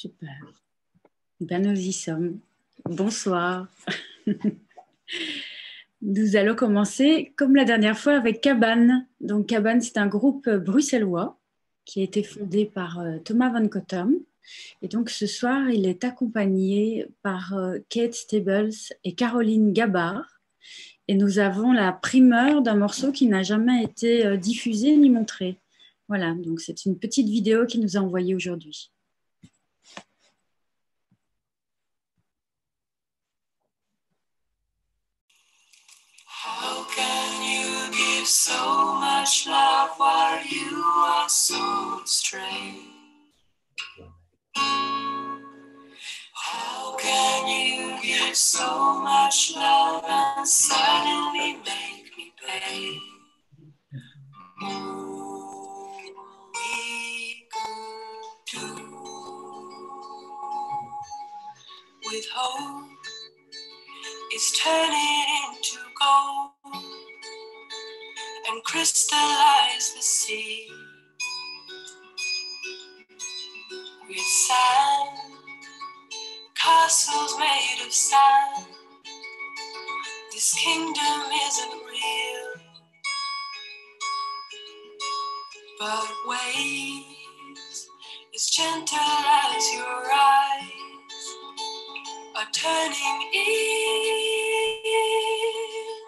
Super. Ben, nous y sommes. Bonsoir. Nous allons commencer, comme la dernière fois, avec Cabane. Donc, Cabane, c'est un groupe bruxellois qui a été fondé par Thomas Van Cottem. Et donc, ce soir, il est accompagné par Kate Stables et Caroline Gabard. Et nous avons la primeur d'un morceau qui n'a jamais été diffusé ni montré. Voilà, donc c'est une petite vidéo qu'il nous a envoyée aujourd'hui. How can you give so much love while you are so strange? How can you give so much love and suddenly make me pay? All we could do with hope is turn it into gold and crystallize the sea with sand, castles made of sand. This kingdom isn't real, but waves as gentle as your eyes are turning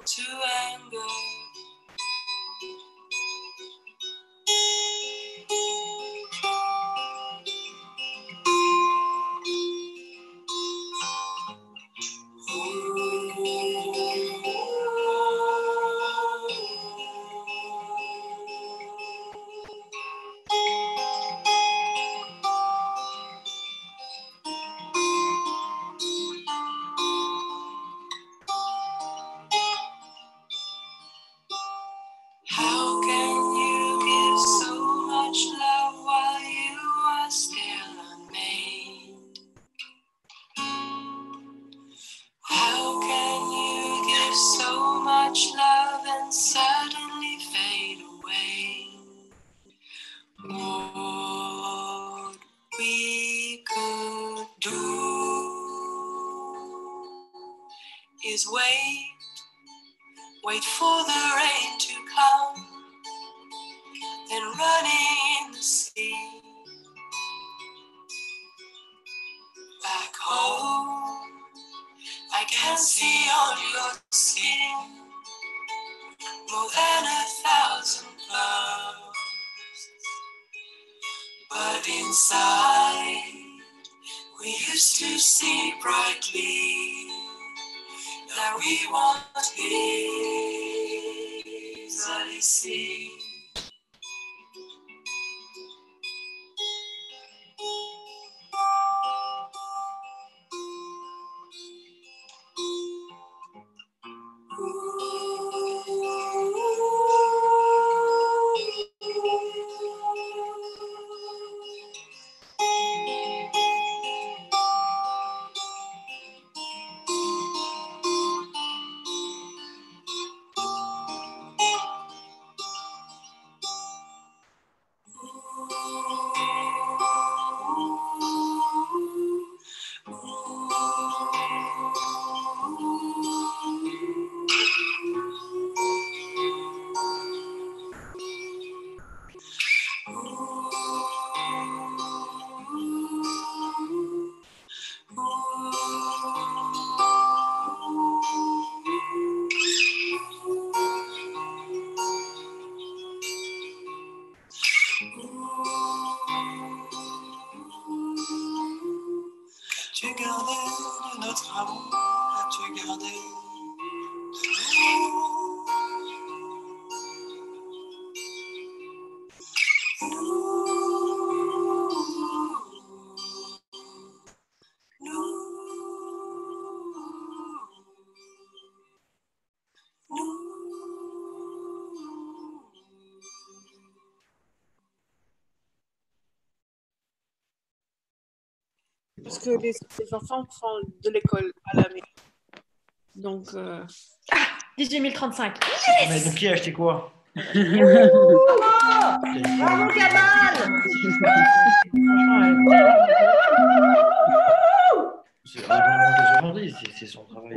into anger. How can you give so much love while you are still unmade? How can you give so much love and suddenly fade away? What we could do is wait for the rain to come, then running in the sea. Back home, I can see on your skin more than 1,000 flowers, but inside we used to see brightly that we won't easily see. As-tu gardé de notre amour? As-tu gardé de Parce que les enfants font de l'école à la maison. Donc, 18 035. Mais donc qui a acheté quoi? Bravo, Cabane! Franchement, c'est son travail.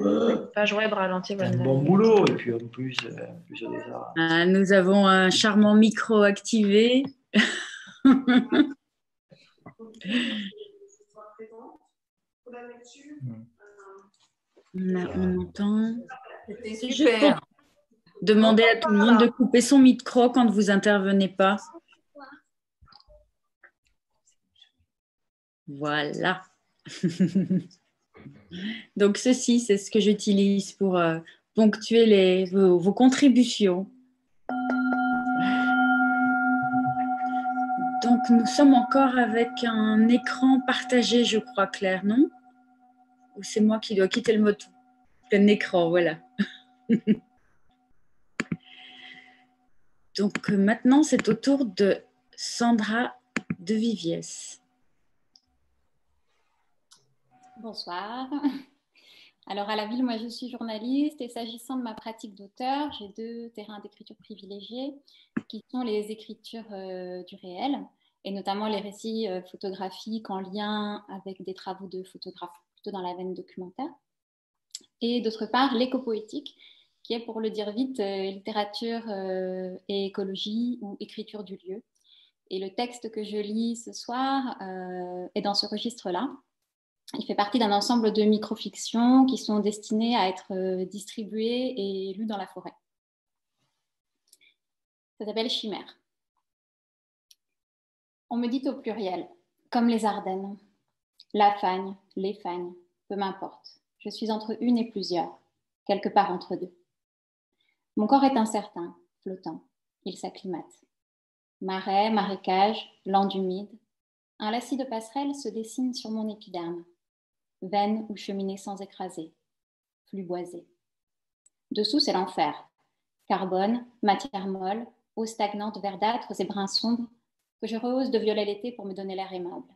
Page web ralentie. C'est un bon boulot, et puis en plus, il y a des arts. Nous avons un charmant micro activé. On entend. C'était C'est juste super. pour demander à tout le monde de couper son micro quand vous intervenez pas. Voilà. Donc ceci, c'est ce que j'utilise pour ponctuer vos contributions. Donc nous sommes encore avec un écran partagé, je crois, Claire, non? Ou c'est moi qui dois quitter le mode plein écran, voilà. Donc maintenant, c'est au tour de Sandra de Viviès. Bonsoir. Alors à la ville, moi je suis journaliste et s'agissant de ma pratique d'auteur, j'ai 2 terrains d'écriture privilégiés qui sont les écritures du réel et notamment les récits photographiques en lien avec des travaux de photographe plutôt dans la veine documentaire. Et d'autre part, l'éco-poétique qui est, pour le dire vite, littérature et écologie ou écriture du lieu. Et le texte que je lis ce soir est dans ce registre-là. Il fait partie d'un ensemble de microfictions qui sont destinées à être distribuées et lues dans la forêt. Ça s'appelle Chimère. On me dit au pluriel, comme les Ardennes. La fagne, les fagnes, peu m'importe. Je suis entre une et plusieurs, quelque part entre deux. Mon corps est incertain, flottant. Il s'acclimate. Marais, marécage, landes humides. Un lacis de passerelles se dessine sur mon épiderme. Veine ou cheminée sans écraser. Flux boisé. Dessous, c'est l'enfer. Carbone, matière molle, eau stagnante verdâtres et bruns sombres que je rehausse de violet l'été pour me donner l'air aimable.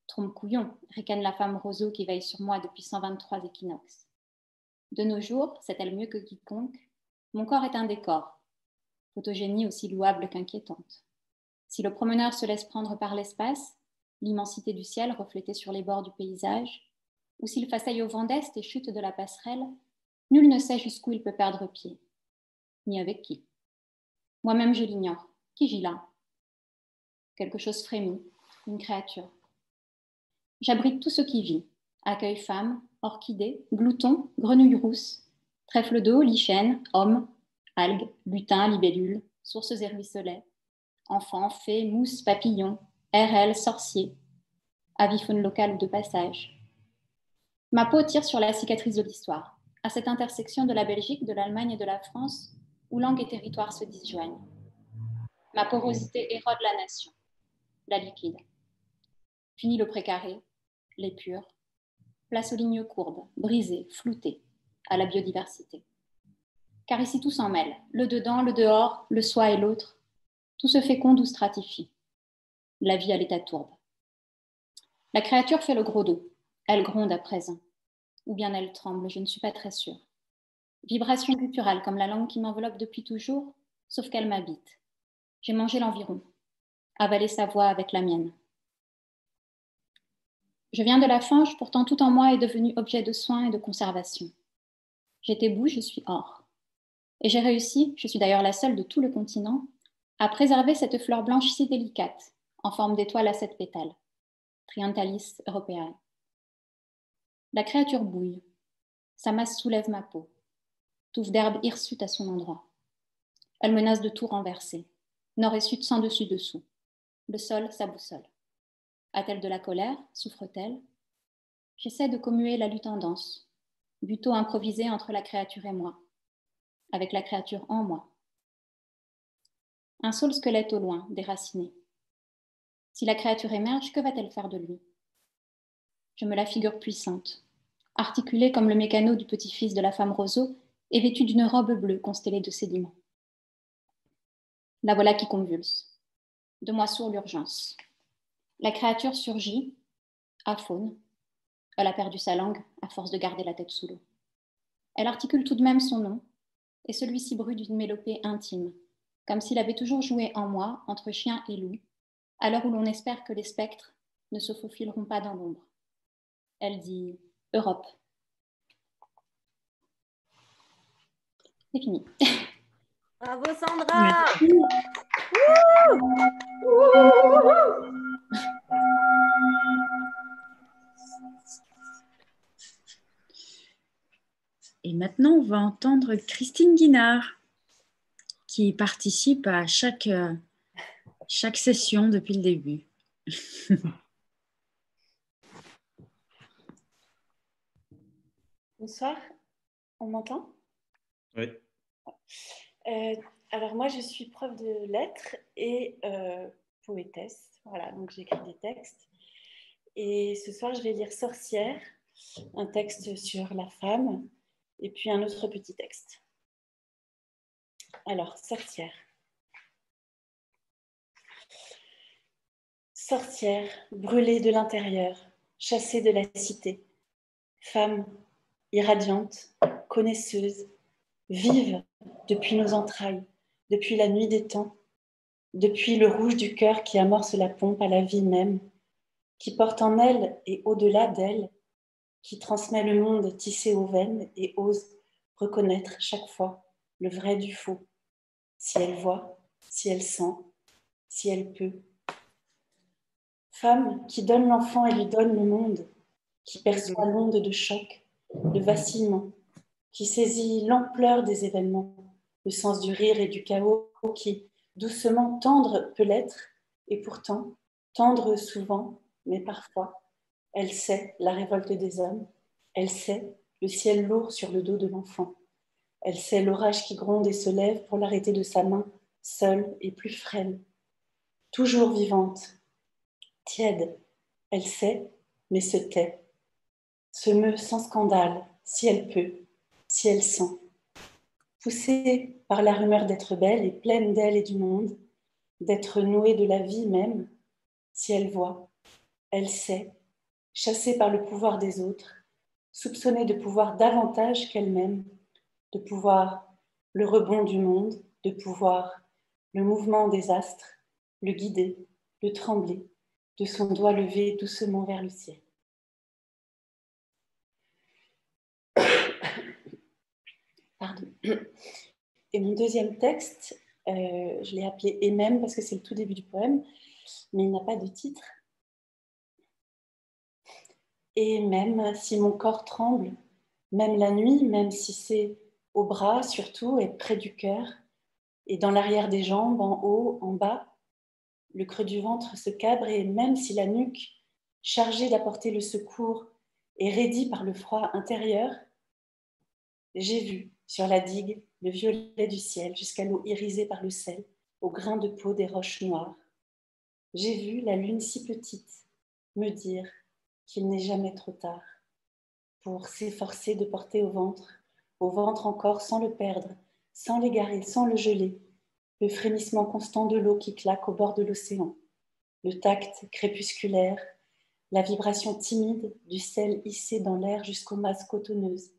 Trompe-couillon, ricane la femme roseau qui veille sur moi depuis 123 équinoxes. De nos jours, sait-elle mieux que quiconque, mon corps est un décor, photogénie aussi louable qu'inquiétante. Si le promeneur se laisse prendre par l'espace, l'immensité du ciel reflétée sur les bords du paysage, ou s'il façaille au vent d'est et chute de la passerelle, nul ne sait jusqu'où il peut perdre pied, ni avec qui. Moi-même je l'ignore. Qui gît là? Quelque chose frémit, une créature. J'abrite tout ce qui vit, accueil femme, orchidée, glouton, grenouille rousse, trèfle d'eau, lichen, homme, algues, lutins, libellules, sources et ruisselets, enfants, fées, mousses, papillons, RL, sorciers, avifaune locale ou de passage. Ma peau tire sur la cicatrice de l'histoire, à cette intersection de la Belgique, de l'Allemagne et de la France, où langue et territoire se disjoignent. Ma porosité érode la nation, la liquide. Fini le précaré, l'épure, place aux lignes courbes, brisées, floutées, à la biodiversité. Car ici tout s'en mêle, le dedans, le dehors, le soi et l'autre, tout se féconde ou stratifie. La vie à l'état tourbe. La créature fait le gros dos, elle gronde à présent, ou bien elle tremble, je ne suis pas très sûre. Vibration gutturale comme la langue qui m'enveloppe depuis toujours, sauf qu'elle m'habite. J'ai mangé l'environ, avalé sa voix avec la mienne. Je viens de la fange, pourtant tout en moi est devenu objet de soins et de conservation. J'étais boue, je suis or. Et j'ai réussi, je suis d'ailleurs la seule de tout le continent, à préserver cette fleur blanche si délicate, en forme d'étoile à 7 pétales, Trianthalis europaea. La créature bouille, sa masse soulève ma peau, touffe d'herbe hirsute à son endroit. Elle menace de tout renverser, nord et sud sans dessus-dessous, le sol sa boussole. A-t-elle de la colère? Souffre-t-elle? J'essaie de commuer la lutte en danse, buto improvisé entre la créature et moi, avec la créature en moi. Un saule squelette au loin, déraciné. Si la créature émerge, que va-t-elle faire de lui? Je me la figure puissante, articulée comme le mécano du petit-fils de la femme roseau et vêtue d'une robe bleue constellée de sédiments. La voilà qui convulse. De moi sourd l'urgence. La créature surgit, aphone. Elle a perdu sa langue à force de garder la tête sous l'eau. Elle articule tout de même son nom, et celui-ci brûle d'une mélopée intime, comme s'il avait toujours joué en moi, entre chien et loup, à l'heure où l'on espère que les spectres ne se faufileront pas dans l'ombre. Elle dit « Europe ». C'est fini. Bravo Sandra. Et maintenant, on va entendre Christine Guinard, qui participe à chaque session depuis le début. Bonsoir, on m'entend? Oui. Alors moi, je suis prof de lettres et poétesse. Voilà, donc j'écris des textes. Et ce soir, je vais lire Sorcière, un texte sur la femme, et puis un autre petit texte. Alors, Sorcière. Sorcière, brûlée de l'intérieur, chassée de la cité. Femme, irradiante, connaisseuse, vive depuis nos entrailles, depuis la nuit des temps, depuis le rouge du cœur qui amorce la pompe à la vie même, qui porte en elle et au-delà d'elle, qui transmet le monde tissé aux veines et ose reconnaître chaque fois le vrai du faux, si elle voit, si elle sent, si elle peut. Femme qui donne l'enfant et lui donne le monde, qui perçoit l'onde de choc, de vacillement, qui saisit l'ampleur des événements, le sens du rire et du chaos, qui, doucement tendre peut l'être, et pourtant, tendre souvent, mais parfois, elle sait la révolte des hommes, elle sait le ciel lourd sur le dos de l'enfant, elle sait l'orage qui gronde et se lève pour l'arrêter de sa main, seule et plus frêle. Toujours vivante, tiède, elle sait, mais se tait, se meut sans scandale, si elle peut, si elle sent. Poussée par la rumeur d'être belle et pleine d'elle et du monde, d'être nouée de la vie même, si elle voit, elle sait, chassée par le pouvoir des autres, soupçonnée de pouvoir davantage qu'elle-même, de pouvoir le rebond du monde, de pouvoir le mouvement des astres, le guider, le trembler, de son doigt levé doucement vers le ciel. Pardon. Et mon deuxième texte, je l'ai appelé « Et même » parce que c'est le tout début du poème, mais il n'a pas de titre. Et même si mon corps tremble, même la nuit, même si c'est au bras surtout et près du cœur, et dans l'arrière des jambes, en haut, en bas, le creux du ventre se cabre et même si la nuque, chargée d'apporter le secours, est raidie par le froid intérieur, j'ai vu sur la digue le violet du ciel jusqu'à l'eau irisée par le sel, au grain de peau des roches noires. J'ai vu la lune si petite me dire qu'il n'est jamais trop tard pour s'efforcer de porter au ventre encore sans le perdre, sans l'égarer, sans le geler, le frémissement constant de l'eau qui claque au bord de l'océan, le tact crépusculaire, la vibration timide du sel hissé dans l'air jusqu'aux masses cotonneuses,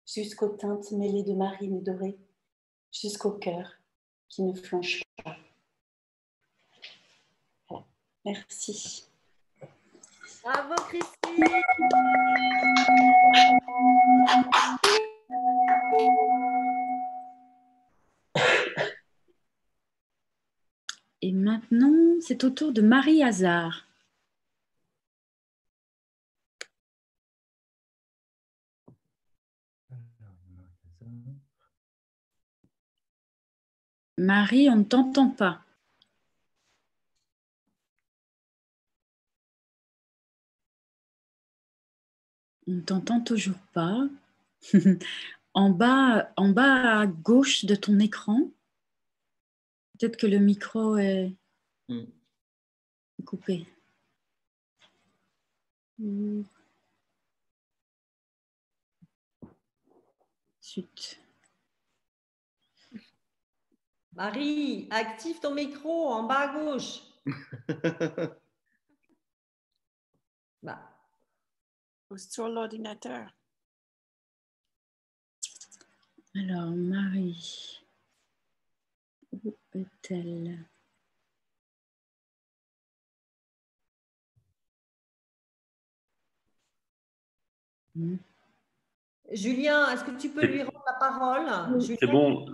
jusqu'aux teintes mêlées de marine et dorées, jusqu'au cœur qui ne flanche pas. Voilà. Merci. Bravo Christine. Et maintenant, c'est au tour de Marie Hazard. Marie, on ne t'entend pas. On ne t'entend toujours pas. En bas à gauche de ton écran, peut-être que le micro est coupé. Chut. Marie, active ton micro en bas à gauche. Bah. Ou sur l'ordinateur. Alors, Marie, où est-elle? Julien, est-ce que tu peux lui rendre la parole? C'est Julien? bon,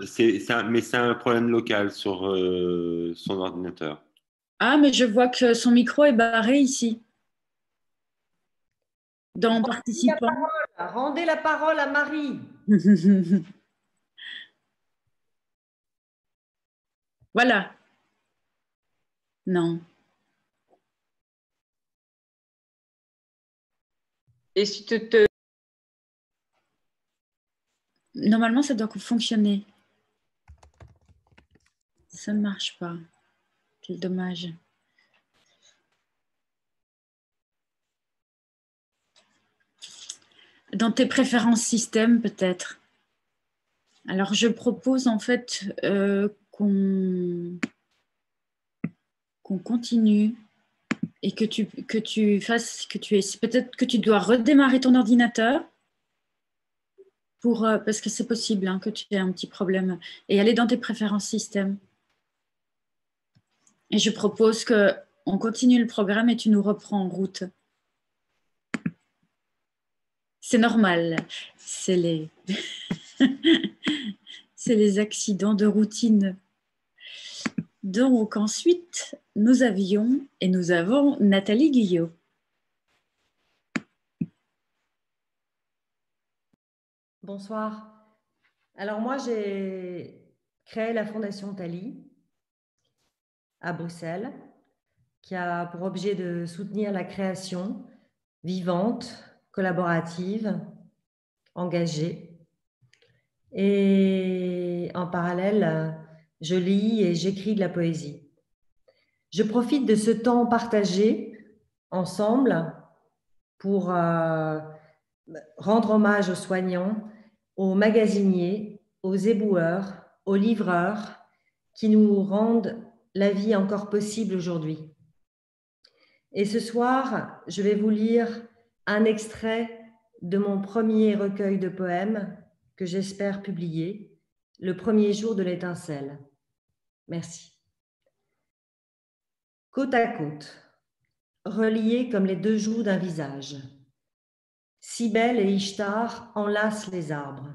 mais c'est un problème local sur son ordinateur. Ah, mais je vois que son micro est barré ici, dans participants. Rendez la parole à Marie. Voilà. Non. Et si Normalement, ça doit fonctionner. Ça ne marche pas. Quel dommage. Dans tes préférences système, peut-être. Alors, je propose en fait qu'on continue et que tu fasses, peut-être que tu dois redémarrer ton ordinateur parce que c'est possible hein, que tu aies un petit problème et aller dans tes préférences système. Et je propose qu'on continue le programme et tu nous reprends en route. C'est normal, c'est les... c'est les accidents de routine. Donc ensuite, nous avons Nathalie Guyot. Bonsoir. Alors moi, j'ai créé la Fondation Thalie à Bruxelles, qui a pour objet de soutenir la création vivante, collaborative, engagée. Et en parallèle, je lis et j'écris de la poésie. Je profite de ce temps partagé ensemble pour rendre hommage aux soignants, aux magasiniers, aux éboueurs, aux livreurs qui nous rendent la vie encore possible aujourd'hui. Et ce soir, je vais vous lire un extrait de mon premier recueil de poèmes que j'espère publier, Le premier jour de l'étincelle. Merci. Côte à côte, reliés comme les deux joues d'un visage, Cybèle et Ishtar enlacent les arbres,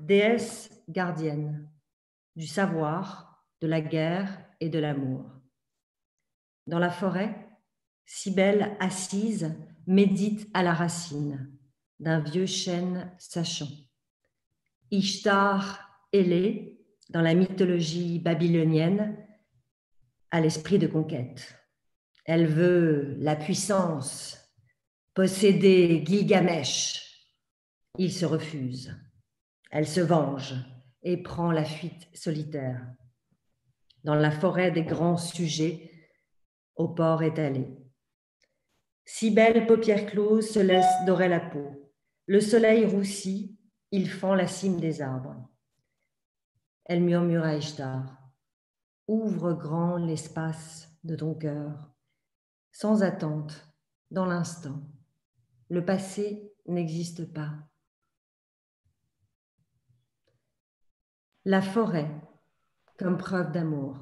déesses gardiennes du savoir, de la guerre et de l'amour. Dans la forêt, Cybèle assise médite à la racine d'un vieux chêne sachant. Ishtar ailée, dans la mythologie babylonienne, a l'esprit de conquête. Elle veut la puissance, posséder Gilgamesh. Il se refuse. Elle se venge et prend la fuite solitaire. Dans la forêt des grands sujets, au port étalé. Cybèle, paupières closes, se laisse dorer la peau. Le soleil roussit, il fend la cime des arbres. Elle murmure à Ishtar, « Ouvre grand l'espace de ton cœur, sans attente, dans l'instant. Le passé n'existe pas. » La forêt, comme preuve d'amour.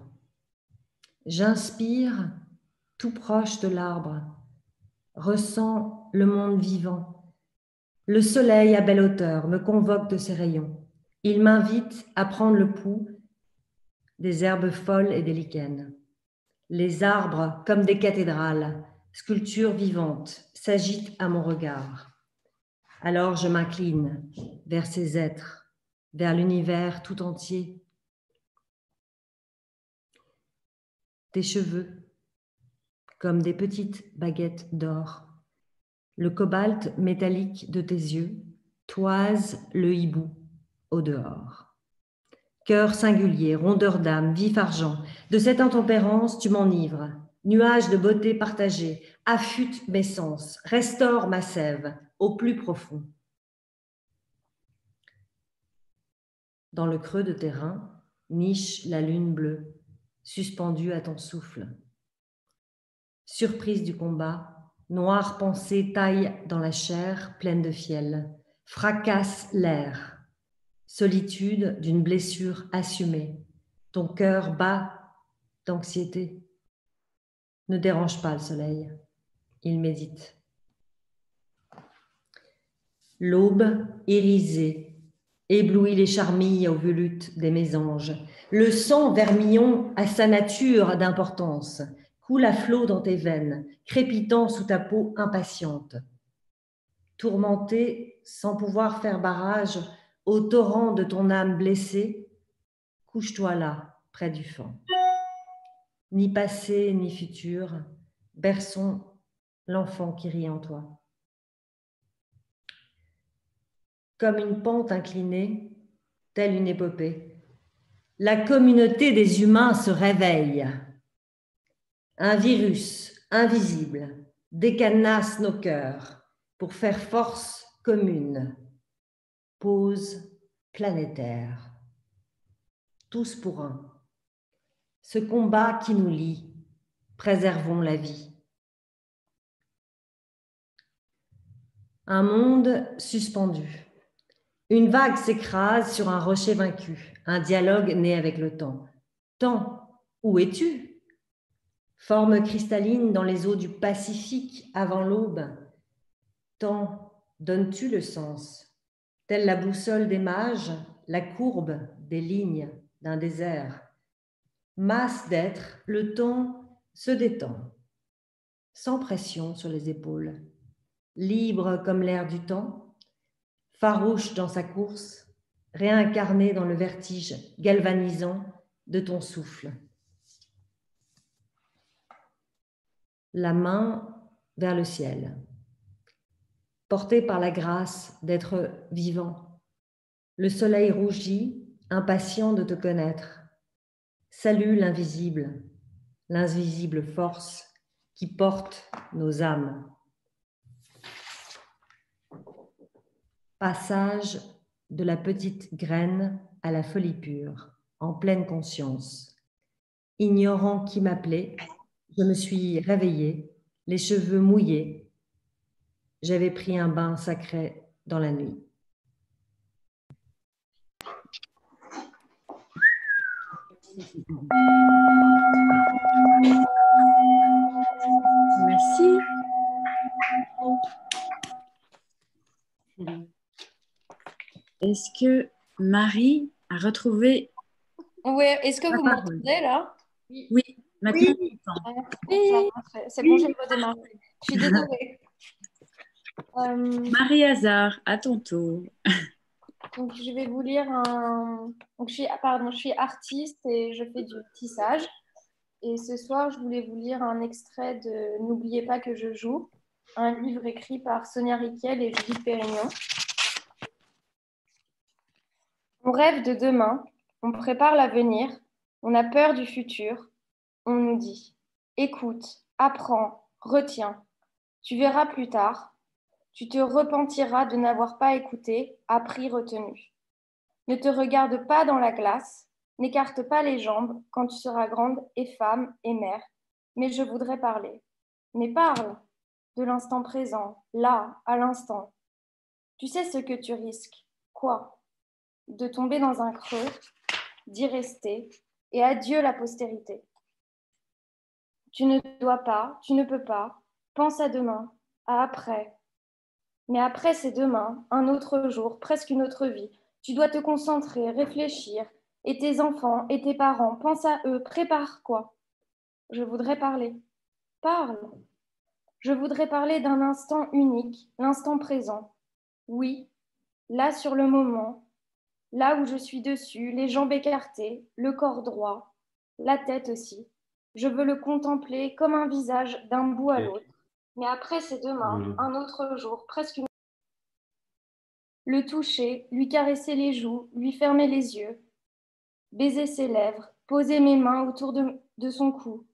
J'inspire tout proche de l'arbre, ressens le monde vivant. Le soleil à belle hauteur me convoque de ses rayons. Il m'invite à prendre le pouls des herbes folles et des lichens. Les arbres, comme des cathédrales, sculptures vivantes, s'agitent à mon regard. Alors je m'incline vers ces êtres, vers l'univers tout entier. Tes cheveux, comme des petites baguettes d'or. Le cobalt métallique de tes yeux toise le hibou au dehors. Cœur singulier, rondeur d'âme, vif argent, de cette intempérance tu m'enivres. Nuage de beauté partagée, affûte mes sens, restaure ma sève au plus profond. Dans le creux de tes reins, niche la lune bleue, suspendue à ton souffle. Surprise du combat, noire pensée taille dans la chair pleine de fiel, fracasse l'air, solitude d'une blessure assumée, ton cœur bat d'anxiété. Ne dérange pas le soleil, il médite. L'aube irisée éblouit les charmilles aux volutes des mésanges. Le sang vermillon a sa nature d'importance, coule à flot dans tes veines, crépitant sous ta peau impatiente. Tourmenté, sans pouvoir faire barrage au torrent de ton âme blessée, couche-toi là, près du fond. Ni passé, ni futur, berçons l'enfant qui rit en toi. Comme une pente inclinée, telle une épopée, la communauté des humains se réveille. Un virus invisible décadenasse nos cœurs pour faire force commune. Pause planétaire. Tous pour un. Ce combat qui nous lie, préservons la vie. Un monde suspendu. Une vague s'écrase sur un rocher vaincu, un dialogue né avec le temps. Temps, où es-tu? Forme cristalline dans les eaux du Pacifique avant l'aube. Temps, donnes-tu le sens? Telle la boussole des mages, la courbe des lignes d'un désert. Masse d'être, le temps se détend, sans pression sur les épaules, libre comme l'air du temps, farouche dans sa course, réincarné dans le vertige galvanisant de ton souffle. La main vers le ciel, porté par la grâce d'être vivant. Le soleil rougit, impatient de te connaître. Salue l'invisible force qui porte nos âmes. Passage de la petite graine à la folie pure, en pleine conscience. Ignorant qui m'appelait, je me suis réveillée, les cheveux mouillés. J'avais pris un bain sacré dans la nuit. Merci. Est-ce que Marie a retrouvé Oui, est-ce que la vous parole? m'entendez là? Oui, maintenant on t'entend. C'est bon, j'ai redémarré. Je suis désolée. Marie Hazard, à ton tour. Donc, je vais vous lire un. Donc, je suis artiste et je fais du tissage. Et ce soir, je voulais vous lire un extrait de N'oubliez pas que je joue, un livre écrit par Sonia Rykiel et Judith Pérignon. On rêve de demain, on prépare l'avenir, on a peur du futur. On nous dit écoute, apprends, retiens. Tu verras plus tard. Tu te repentiras de n'avoir pas écouté, appris, retenu. Ne te regarde pas dans la glace, n'écarte pas les jambes quand tu seras grande et femme et mère. Mais je voudrais parler. Mais parle de l'instant présent, là, à l'instant. Tu sais ce que tu risques. Quoi? De tomber dans un creux, d'y rester, et adieu la postérité. Tu ne dois pas, tu ne peux pas. Pense à demain, à après. Mais après, c'est demain, un autre jour, presque une autre vie. Tu dois te concentrer, réfléchir. Et tes enfants et tes parents, pense à eux, prépare quoi? Je voudrais parler. Parle. Je voudrais parler d'un instant unique, l'instant présent. Oui, là sur le moment, là où je suis dessus, les jambes écartées, le corps droit, la tête aussi. Je veux le contempler comme un visage d'un bout à l'autre. Mais après, c'est demain, un autre jour, presque une... Le toucher, lui caresser les joues, lui fermer les yeux, baiser ses lèvres, poser mes mains autour de son cou,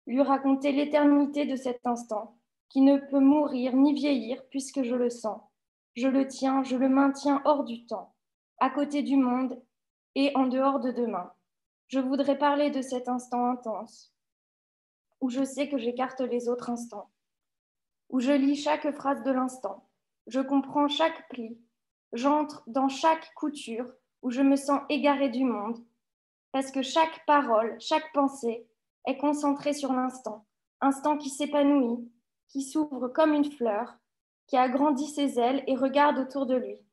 lui raconter l'éternité de cet instant, qui ne peut mourir ni vieillir puisque je le sens. Je le tiens, je le maintiens hors du temps, à côté du monde et en dehors de demain. Je voudrais parler de cet instant intense, où je sais que j'écarte les autres instants, où je lis chaque phrase de l'instant, je comprends chaque pli, j'entre dans chaque couture, où je me sens égarée du monde, parce que chaque parole, chaque pensée est concentrée sur l'instant, instant qui s'épanouit, qui s'ouvre comme une fleur, qui agrandit ses ailes et regarde autour de lui.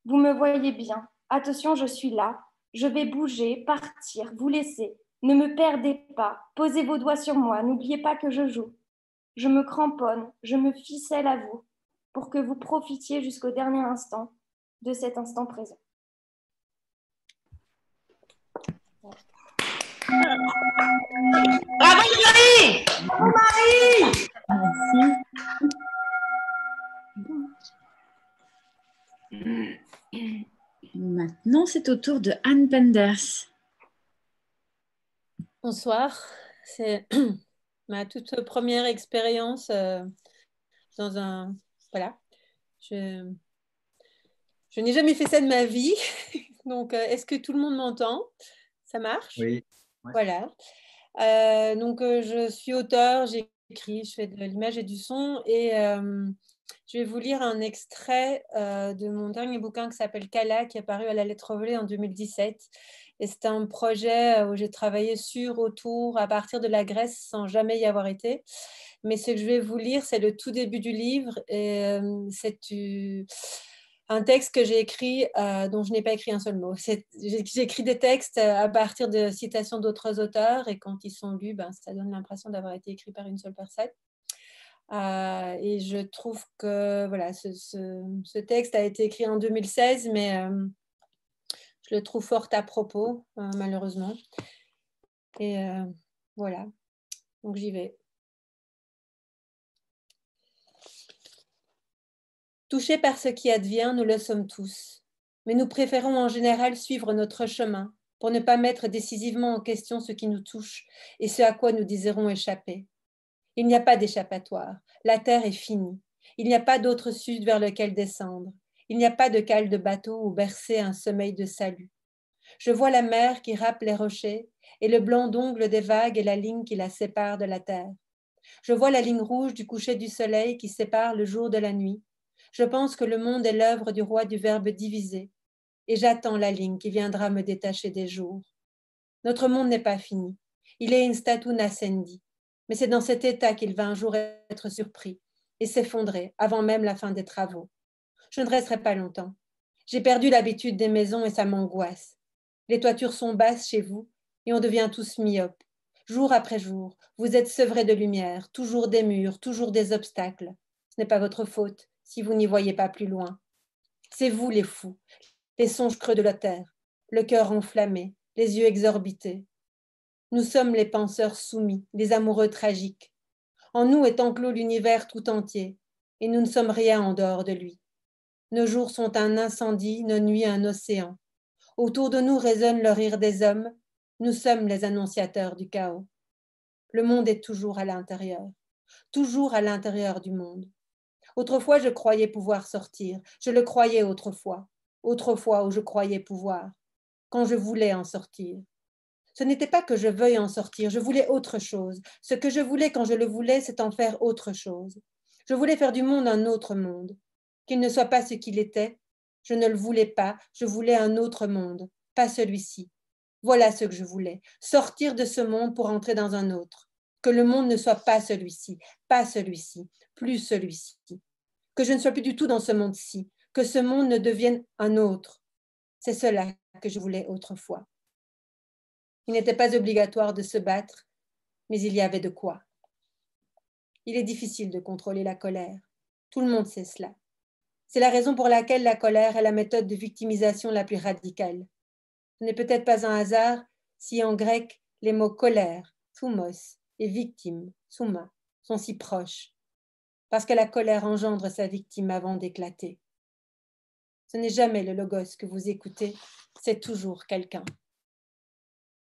Vous me voyez bien. Attention, je suis là. Je vais bouger, partir, vous laisser. Ne me perdez pas. Posez vos doigts sur moi. N'oubliez pas que je joue. Je me cramponne, je me ficelle à vous pour que vous profitiez jusqu'au dernier instant de cet instant présent. Bravo Marie! Marie! Merci. Maintenant, c'est au tour de Anne Penders. Bonsoir, c'est ma toute première expérience dans un... Voilà, je n'ai jamais fait ça de ma vie, donc est-ce que tout le monde m'entend? Ça marche? Oui. Ouais. Voilà, donc je suis auteure, j'écris, je fais de l'image et du son et je vais vous lire un extrait de mon dernier bouquin qui s'appelle Kala, qui est paru à la Lettre Volée en 2017. Et c'est un projet où j'ai travaillé autour, à partir de la Grèce, sans jamais y avoir été. Mais ce que je vais vous lire, c'est le tout début du livre. Et c'est un texte que j'ai écrit, dont je n'ai pas écrit un seul mot. J'ai écrit des textes à partir de citations d'autres auteurs. Et quand ils sont lus, ben, ça donne l'impression d'avoir été écrit par une seule personne. Et je trouve que voilà, ce texte a été écrit en 2016, mais je le trouve fort à propos, malheureusement. Et voilà, donc j'y vais. Touchés par ce qui advient, nous le sommes tous. Mais nous préférons en général suivre notre chemin pour ne pas mettre décisivement en question ce qui nous touche et ce à quoi nous désirons échapper. Il n'y a pas d'échappatoire. La terre est finie. Il n'y a pas d'autre sud vers lequel descendre. Il n'y a pas de cale de bateau où bercer un sommeil de salut. Je vois la mer qui râpe les rochers et le blanc d'ongles des vagues et la ligne qui la sépare de la terre. Je vois la ligne rouge du coucher du soleil qui sépare le jour de la nuit. Je pense que le monde est l'œuvre du roi du verbe diviser et j'attends la ligne qui viendra me détacher des jours. Notre monde n'est pas fini. Il est instatu nascendi. Mais c'est dans cet état qu'il va un jour être surpris et s'effondrer avant même la fin des travaux. Je ne resterai pas longtemps. J'ai perdu l'habitude des maisons et ça m'angoisse. Les toitures sont basses chez vous et on devient tous myopes. Jour après jour, vous êtes sevrés de lumière, toujours des murs, toujours des obstacles. Ce n'est pas votre faute si vous n'y voyez pas plus loin. C'est vous les fous, les songes creux de la terre, le cœur enflammé, les yeux exorbités. Nous sommes les penseurs soumis, les amoureux tragiques. En nous est enclos l'univers tout entier, et nous ne sommes rien en dehors de lui. Nos jours sont un incendie, nos nuits un océan. Autour de nous résonne le rire des hommes, nous sommes les annonciateurs du chaos. Le monde est toujours à l'intérieur du monde. Autrefois, je croyais pouvoir sortir, je le croyais autrefois où je croyais pouvoir, quand je voulais en sortir. Ce n'était pas que je veuille en sortir, je voulais autre chose. Ce que je voulais quand je le voulais, c'est en faire autre chose. Je voulais faire du monde un autre monde. Qu'il ne soit pas ce qu'il était, je ne le voulais pas, je voulais un autre monde, pas celui-ci. Voilà ce que je voulais, sortir de ce monde pour entrer dans un autre. Que le monde ne soit pas celui-ci, plus celui-ci. Que je ne sois plus du tout dans ce monde-ci, que ce monde ne devienne un autre. C'est cela que je voulais autrefois. Il n'était pas obligatoire de se battre, mais il y avait de quoi. Il est difficile de contrôler la colère. Tout le monde sait cela. C'est la raison pour laquelle la colère est la méthode de victimisation la plus radicale. Ce n'est peut-être pas un hasard si en grec les mots colère, thumos, et victime, souma, sont si proches, parce que la colère engendre sa victime avant d'éclater. Ce n'est jamais le logos que vous écoutez, c'est toujours quelqu'un.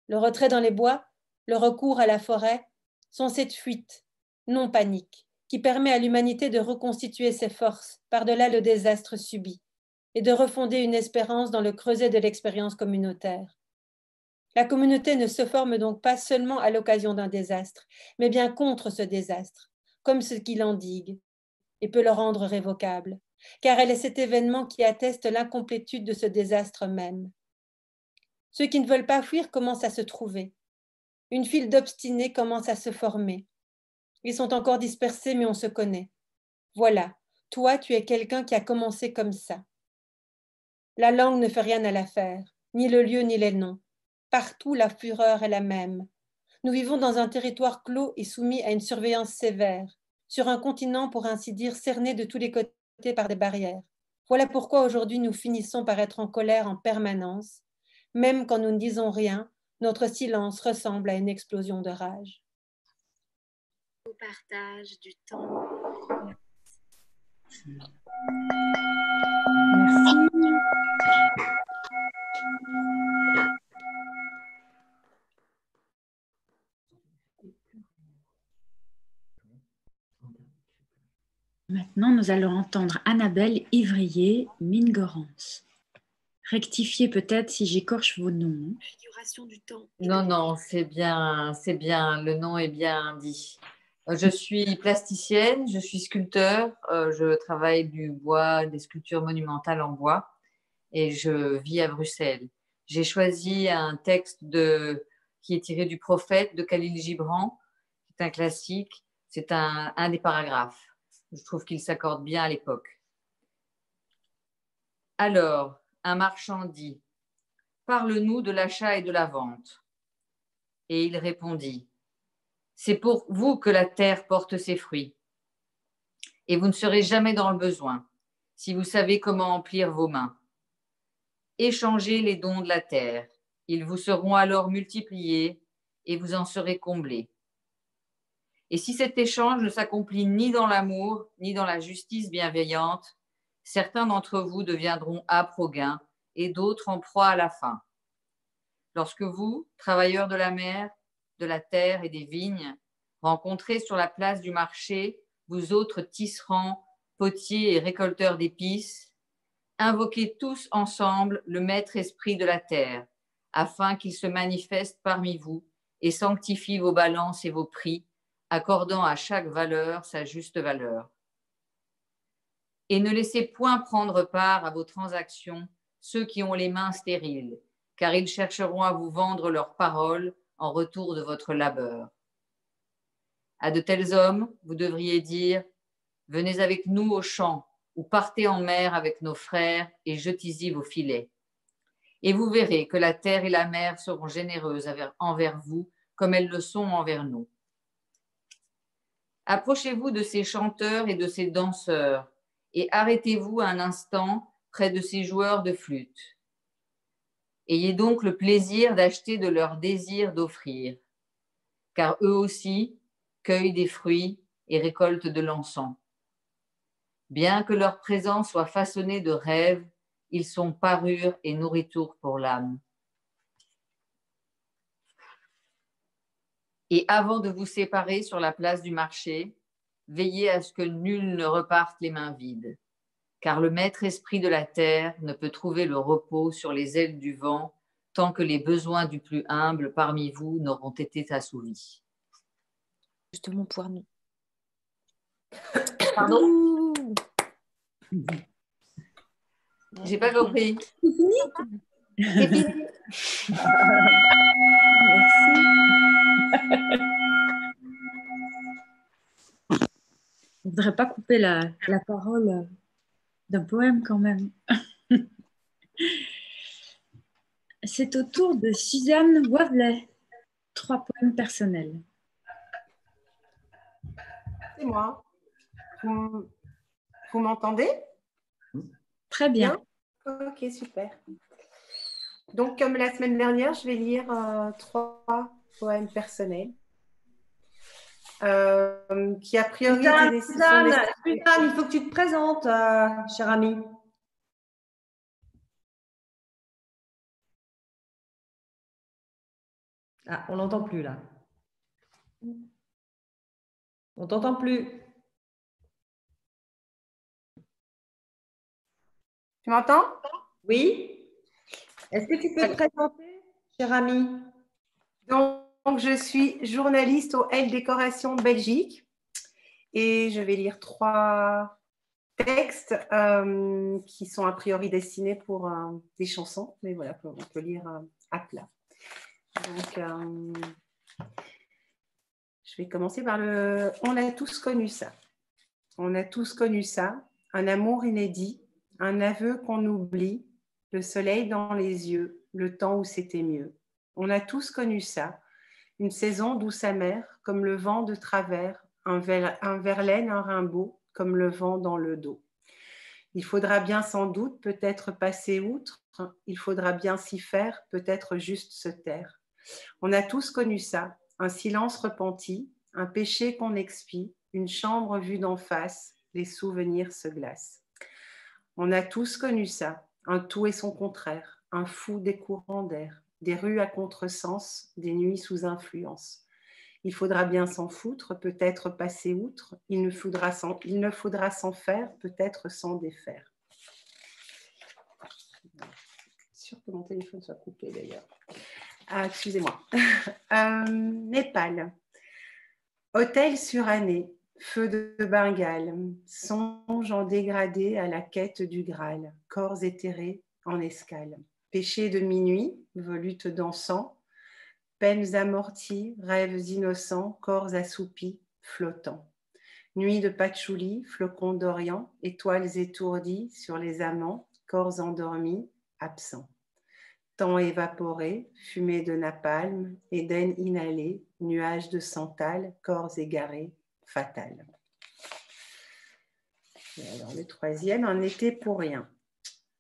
Le retrait dans les bois, le recours à la forêt sont cette fuite, non panique, qui permet à l'humanité de reconstituer ses forces par-delà le désastre subi et de refonder une espérance dans le creuset de l'expérience communautaire. La communauté ne se forme donc pas seulement à l'occasion d'un désastre, mais bien contre ce désastre, comme ce qui l'endigue, et peut le rendre révocable, car elle est cet événement qui atteste l'incomplétude de ce désastre même. Ceux qui ne veulent pas fuir commencent à se trouver. Une file d'obstinés commence à se former. Ils sont encore dispersés, mais on se connaît. Voilà, Toi, tu es quelqu'un qui a commencé comme ça. La langue ne fait rien à l'affaire, ni le lieu ni les noms. Partout, la fureur est la même. Nous vivons dans un territoire clos et soumis à une surveillance sévère, sur un continent, pour ainsi dire, cerné de tous les côtés par des barrières. Voilà pourquoi aujourd'hui nous finissons par être en colère en permanence. Même quand nous ne disons rien, notre silence ressemble à une explosion de rage. Au partage du temps. Merci. Maintenant, nous allons entendre Annabelle Ivrier, Mingorance. Rectifiez peut-être si j'écorche vos noms. Figuration du temps. Non, c'est bien, le nom est bien dit. Je suis plasticienne, je suis sculpteur, je travaille du bois, des sculptures monumentales en bois et je vis à Bruxelles. J'ai choisi un texte qui est tiré du Prophète de Khalil Gibran, qui est un classique, c'est un des paragraphes. Je trouve qu'il s'accorde bien à l'époque. Alors, un marchand dit: parle-nous de l'achat et de la vente. Et il répondit: c'est pour vous que la terre porte ses fruits. Et vous ne serez jamais dans le besoin, si vous savez comment emplir vos mains. Échangez les dons de la terre, ils vous seront alors multipliés et vous en serez comblés. Et si cet échange ne s'accomplit ni dans l'amour, ni dans la justice bienveillante, certains d'entre vous deviendront âpres au gain et d'autres en proie à la faim. Lorsque vous, travailleurs de la mer, de la terre et des vignes, rencontrez sur la place du marché, vous autres tisserands, potiers et récolteurs d'épices, invoquez tous ensemble le maître esprit de la terre, afin qu'il se manifeste parmi vous et sanctifie vos balances et vos prix, accordant à chaque valeur sa juste valeur. Et ne laissez point prendre part à vos transactions ceux qui ont les mains stériles, car ils chercheront à vous vendre leurs paroles en retour de votre labeur. À de tels hommes, vous devriez dire: venez avec nous au champ, ou partez en mer avec nos frères et jetez-y vos filets. Et vous verrez que la terre et la mer seront généreuses envers vous, comme elles le sont envers nous. Approchez-vous de ces chanteurs et de ces danseurs, et arrêtez-vous un instant près de ces joueurs de flûte. Ayez donc le plaisir d'acheter de leur désir d'offrir, car eux aussi cueillent des fruits et récoltent de l'encens. Bien que leur présence soit façonnée de rêves, ils sont parure et nourriture pour l'âme. Et avant de vous séparer sur la place du marché, veillez à ce que nul ne reparte les mains vides, car le maître esprit de la terre ne peut trouver le repos sur les ailes du vent tant que les besoins du plus humble parmi vous n'auront été assouvis. Justement, pour nous. Pardon? J'ai pas compris. C'est fini. On ne voudrait pas couper la parole d'un poème quand même. C'est au tour de Suzanne Wavelet. 3 poèmes personnels. C'est moi. Vous m'entendez? Très bien. Ok, super. Donc, comme la semaine dernière, je vais lire 3 poèmes personnels qui, a priori, étaient des... Suzanne, il faut que tu te présentes, chère amie. Ah, on n'entend plus, là. On t'entend plus. Tu m'entends? Oui. Est-ce que tu peux te présenter, chère amie? Donc, je suis journaliste au L Décoration Belgique et je vais lire 3 textes qui sont a priori destinés pour des chansons, mais voilà, on peut lire à plat. Donc, je vais commencer par le « On a tous connu ça ». On a tous connu ça, un amour inédit, un aveu qu'on oublie, le soleil dans les yeux, le temps où c'était mieux. On a tous connu ça, une saison douce amère, comme le vent de travers, un Verlaine, un Rimbaud, comme le vent dans le dos. Il faudra bien sans doute peut-être passer outre, il faudra bien s'y faire, peut-être juste se taire. On a tous connu ça, un silence repenti, un péché qu'on expie, une chambre vue d'en face, les souvenirs se glacent. On a tous connu ça, un tout et son contraire, un fou des courants d'air, des rues à contresens, des nuits sous influence. Il faudra bien s'en foutre, peut-être passer outre, il ne faudra s'en faire, peut-être s'en défaire. Je suis sûre que mon téléphone soit coupé d'ailleurs. Ah, excusez-moi. Népal. Hôtel suranné, feu de Bengale, songe en dégradé à la quête du Graal, corps éthérés en escale. Péché de minuit, volute dansant, peines amorties, rêves innocents, corps assoupis, flottants. Nuit de patchouli, flocons d'Orient, étoiles étourdies sur les amants, corps endormis, absents. Temps évaporé, fumée de napalm, Éden inhalé, nuages de santal, corps égarés, fatal. Et alors le troisième, un été pour rien.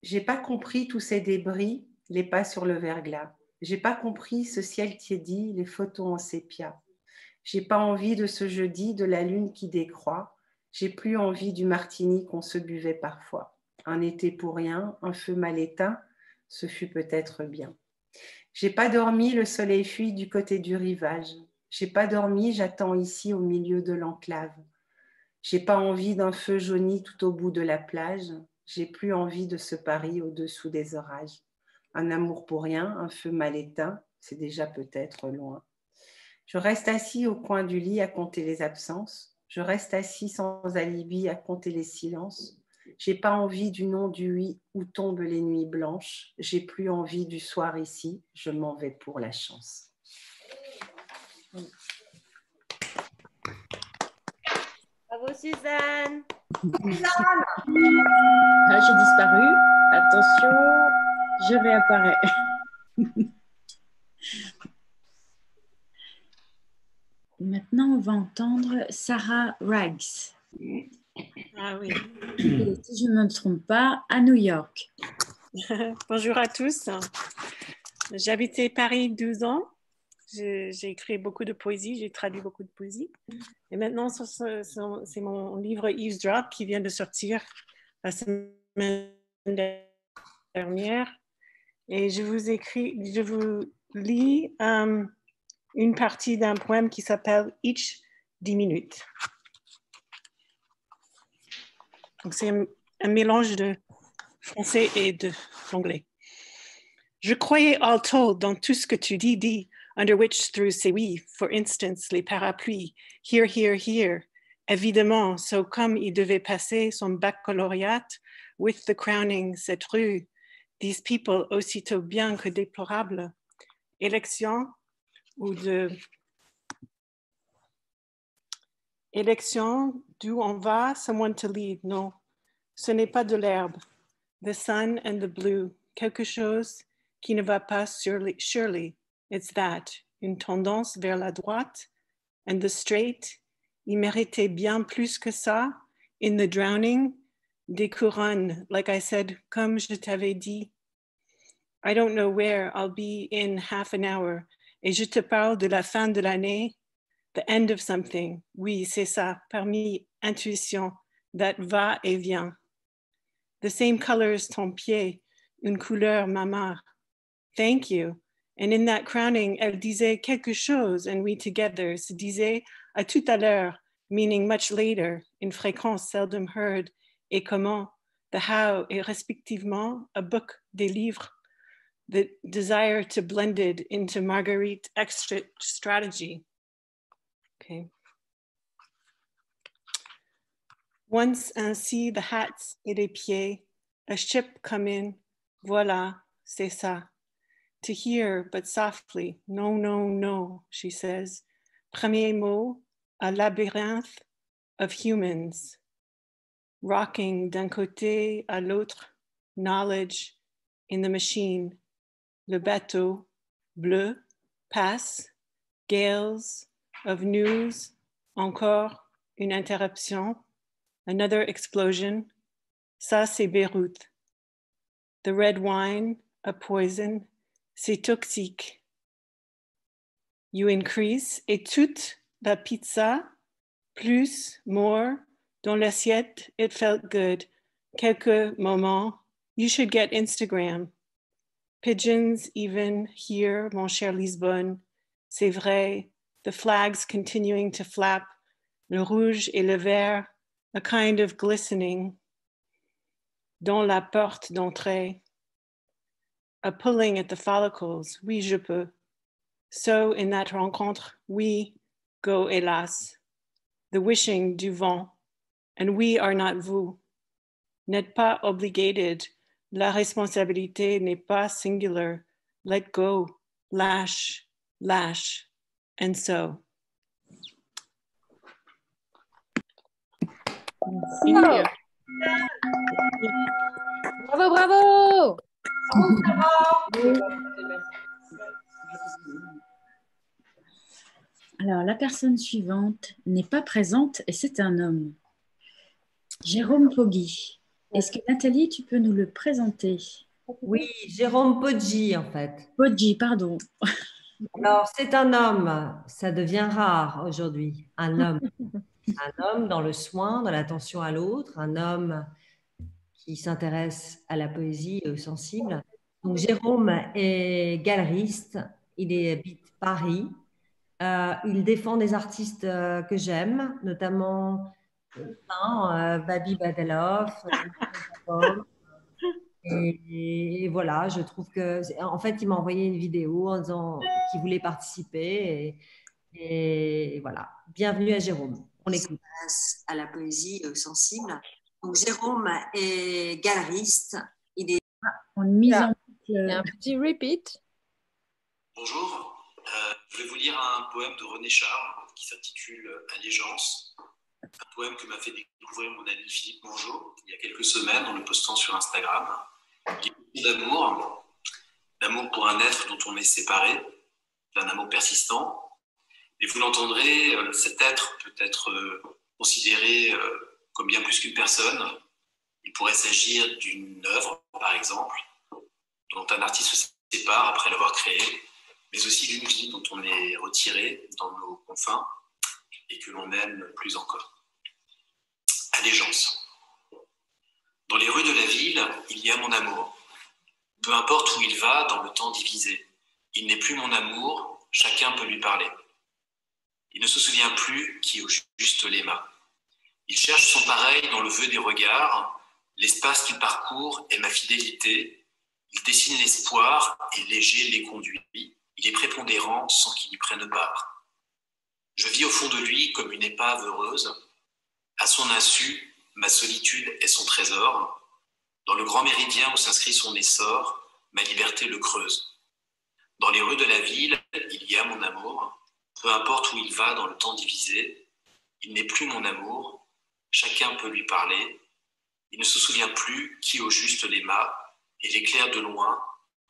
J'ai pas compris tous ces débris, les pas sur le verglas. J'ai pas compris ce ciel tiédi, les photos en sépia. J'ai pas envie de ce jeudi, de la lune qui décroît. J'ai plus envie du martini qu'on se buvait parfois. Un été pour rien, un feu mal éteint, ce fut peut-être bien. J'ai pas dormi, le soleil fuit du côté du rivage. J'ai pas dormi, j'attends ici au milieu de l'enclave. J'ai pas envie d'un feu jauni tout au bout de la plage. J'ai plus envie de ce Paris au-dessous des orages. Un amour pour rien, un feu mal éteint, c'est déjà peut-être loin. Je reste assis au coin du lit à compter les absences. Je reste assis sans alibi à compter les silences. J'ai pas envie du nom du oui où tombent les nuits blanches. J'ai plus envie du soir ici. Je m'en vais pour la chance. Bravo Suzanne. Ah, j'ai disparu. Attention, je réapparais. Maintenant, on va entendre Sarah Rags. Ah oui. Et si je ne me trompe pas, à New York. Bonjour à tous. J'ai habité Paris 12 ans. J'ai écrit beaucoup de poésie, j'ai traduit beaucoup de poésie. Et maintenant, c'est mon livre Eavesdrop qui vient de sortir la semaine dernière. Et je vous lis une partie d'un poème qui s'appelle Each 10 minutes. Donc, c'est un mélange de français et d'anglais. Je croyais all told dans tout ce que tu dis, under which through c'est oui, for instance, les parapluies, here, here, here, évidemment, so comme il devait passer son baccalauréat, with the crowning, cette rue, these people aussitôt bien que déplorables, élection ou de élection d'où on va, someone to lead, non, ce n'est pas de l'herbe, the sun and the blue, quelque chose qui ne va pas surely, it's that, une tendance vers la droite, and the straight, il méritait bien plus que ça, in the drowning, des couronnes, like I said, comme je t'avais dit. I don't know where I'll be in half an hour, et je te parle de la fin de l'année, the end of something, oui, c'est ça, parmi intuition, that va et vient. The same colors ton pied, une couleur ma main. Thank you. And in that crowning, elle disait quelque chose, and we together se disait à tout à l'heure, meaning much later, une fréquence seldom heard, et comment, the how, et respectivement, a book, des livres, the desire to blend it into Marguerite extra strategy. Okay. Once ainsi the hats et les pieds, a ship come in, voilà, c'est ça. To hear, but softly, no, no, no, she says. Premier mot, a labyrinth of humans. rocking d'un côté à l'autre, knowledge in the machine. Le bateau bleu passe, gales of news, encore une interruption, another explosion. Ça, c'est Beyrouth. The red wine, a poison, c'est toxique. You increase, et toute la pizza, plus, more, dans l'assiette, it felt good. Quelques moments, you should get Instagram. Pigeons, even here, mon cher Lisbonne, c'est vrai, the flags continuing to flap, le rouge et le vert, a kind of glistening. Dans la porte d'entrée, a pulling at the follicles, oui, je peux. So in that rencontre, we go, hélas, the wishing du vent, and we are not vous. N'êtes pas obligated, la responsabilité n'est pas singular. Let go, lash, lash, and so. Bravo, bravo, bravo. Alors, la personne suivante n'est pas présente et c'est un homme. Jérôme Poggi. Est-ce que Nathalie, tu peux nous le présenter? Oui, Jérôme Poggi, en fait. Poggi, pardon. Alors, c'est un homme, ça devient rare aujourd'hui, un homme. Un homme dans le soin, dans l'attention à l'autre, un homme qui s'intéresse à la poésie et au sensible. Donc, Jérôme est galeriste, il habite Paris. Il défend des artistes que j'aime, notamment Babi Badelov. Et voilà, je trouve que, en fait, il m'a envoyé une vidéo en disant qu'il voulait participer. Et voilà, bienvenue à Jérôme. On écoute. À la poésie et au sensible. Donc, Jérôme est galeriste. Il est en mise en Il y a un petit repeat. Bonjour, je vais vous lire un poème de René Char qui s'intitule Allégeance. Un poème que m'a fait découvrir mon ami Philippe Mongeau il y a quelques semaines en le postant sur Instagram. Il est d'amour, d'amour pour un être dont on est séparé, d'un amour persistant. Et vous l'entendrez, cet être peut être considéré comme bien plus qu'une personne. Il pourrait s'agir d'une œuvre, par exemple, dont un artiste se sépare après l'avoir créée, mais aussi d'une vie dont on est retiré dans nos confins et que l'on aime plus encore. Allégeance. Dans les rues de la ville, il y a mon amour. Peu importe où il va dans le temps divisé. Il n'est plus mon amour, chacun peut lui parler. Il ne se souvient plus qui au juste l'aima. Il cherche son pareil dans le vœu des regards. L'espace qu'il parcourt est ma fidélité. Il dessine l'espoir et léger les conduit. Il est prépondérant sans qu'il y prenne part. Je vis au fond de lui comme une épave heureuse. À son insu, ma solitude est son trésor. Dans le grand méridien où s'inscrit son essor, ma liberté le creuse. Dans les rues de la ville, il y a mon amour. Peu importe où il va dans le temps divisé, il n'est plus mon amour. Chacun peut lui parler. Il ne se souvient plus qui au juste l'aima et l'éclaire de loin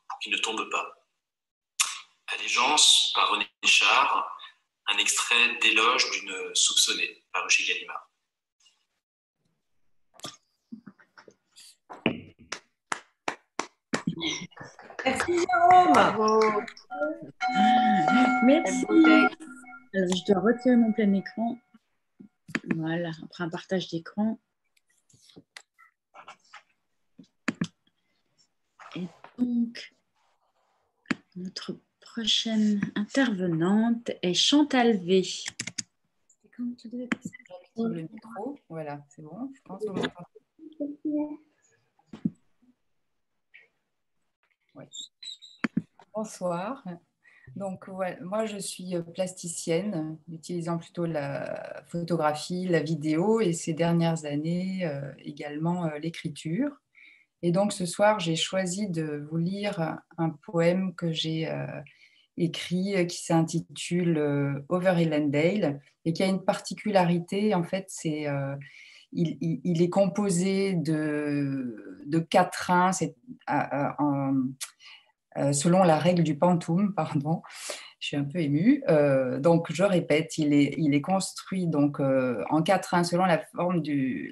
pour qu'il ne tombe pas. Allégeance par René Char, un extrait d'éloge d'une soupçonnée paru chez Gallimard. Merci Jérôme. Bravo. Merci. Alors, je dois retirer mon plein écran. Voilà, après un partage d'écran. Et donc, notre prochaine intervenante est Chantal V. Le micro, voilà, c'est bon, je pense qu'on m'entend. Ouais. Bonsoir. Donc, ouais, moi, je suis plasticienne, utilisant plutôt la photographie, la vidéo et ces dernières années également l'écriture. Et donc, ce soir, j'ai choisi de vous lire un poème que j'ai écrit qui s'intitule Over Hill and Dale et qui a une particularité. En fait, il est composé de quatrains, selon la règle du Pantoum, pardon. Je suis un peu émue. Donc, je répète, il est construit donc, en quatrains selon la forme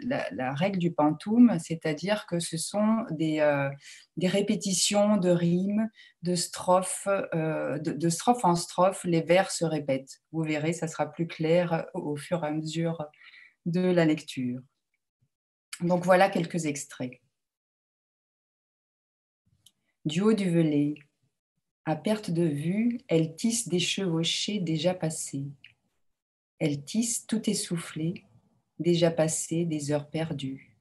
la règle du Pantoum, c'est-à-dire que ce sont des répétitions de rimes, de strophes, de strophe en strophe, les vers se répètent. Vous verrez, ça sera plus clair au fur et à mesure de la lecture. Donc, voilà quelques extraits. Du haut du Velay, à perte de vue, elle tisse des chevauchés déjà passés. Elle tisse tout essoufflée, déjà passé des heures perdues.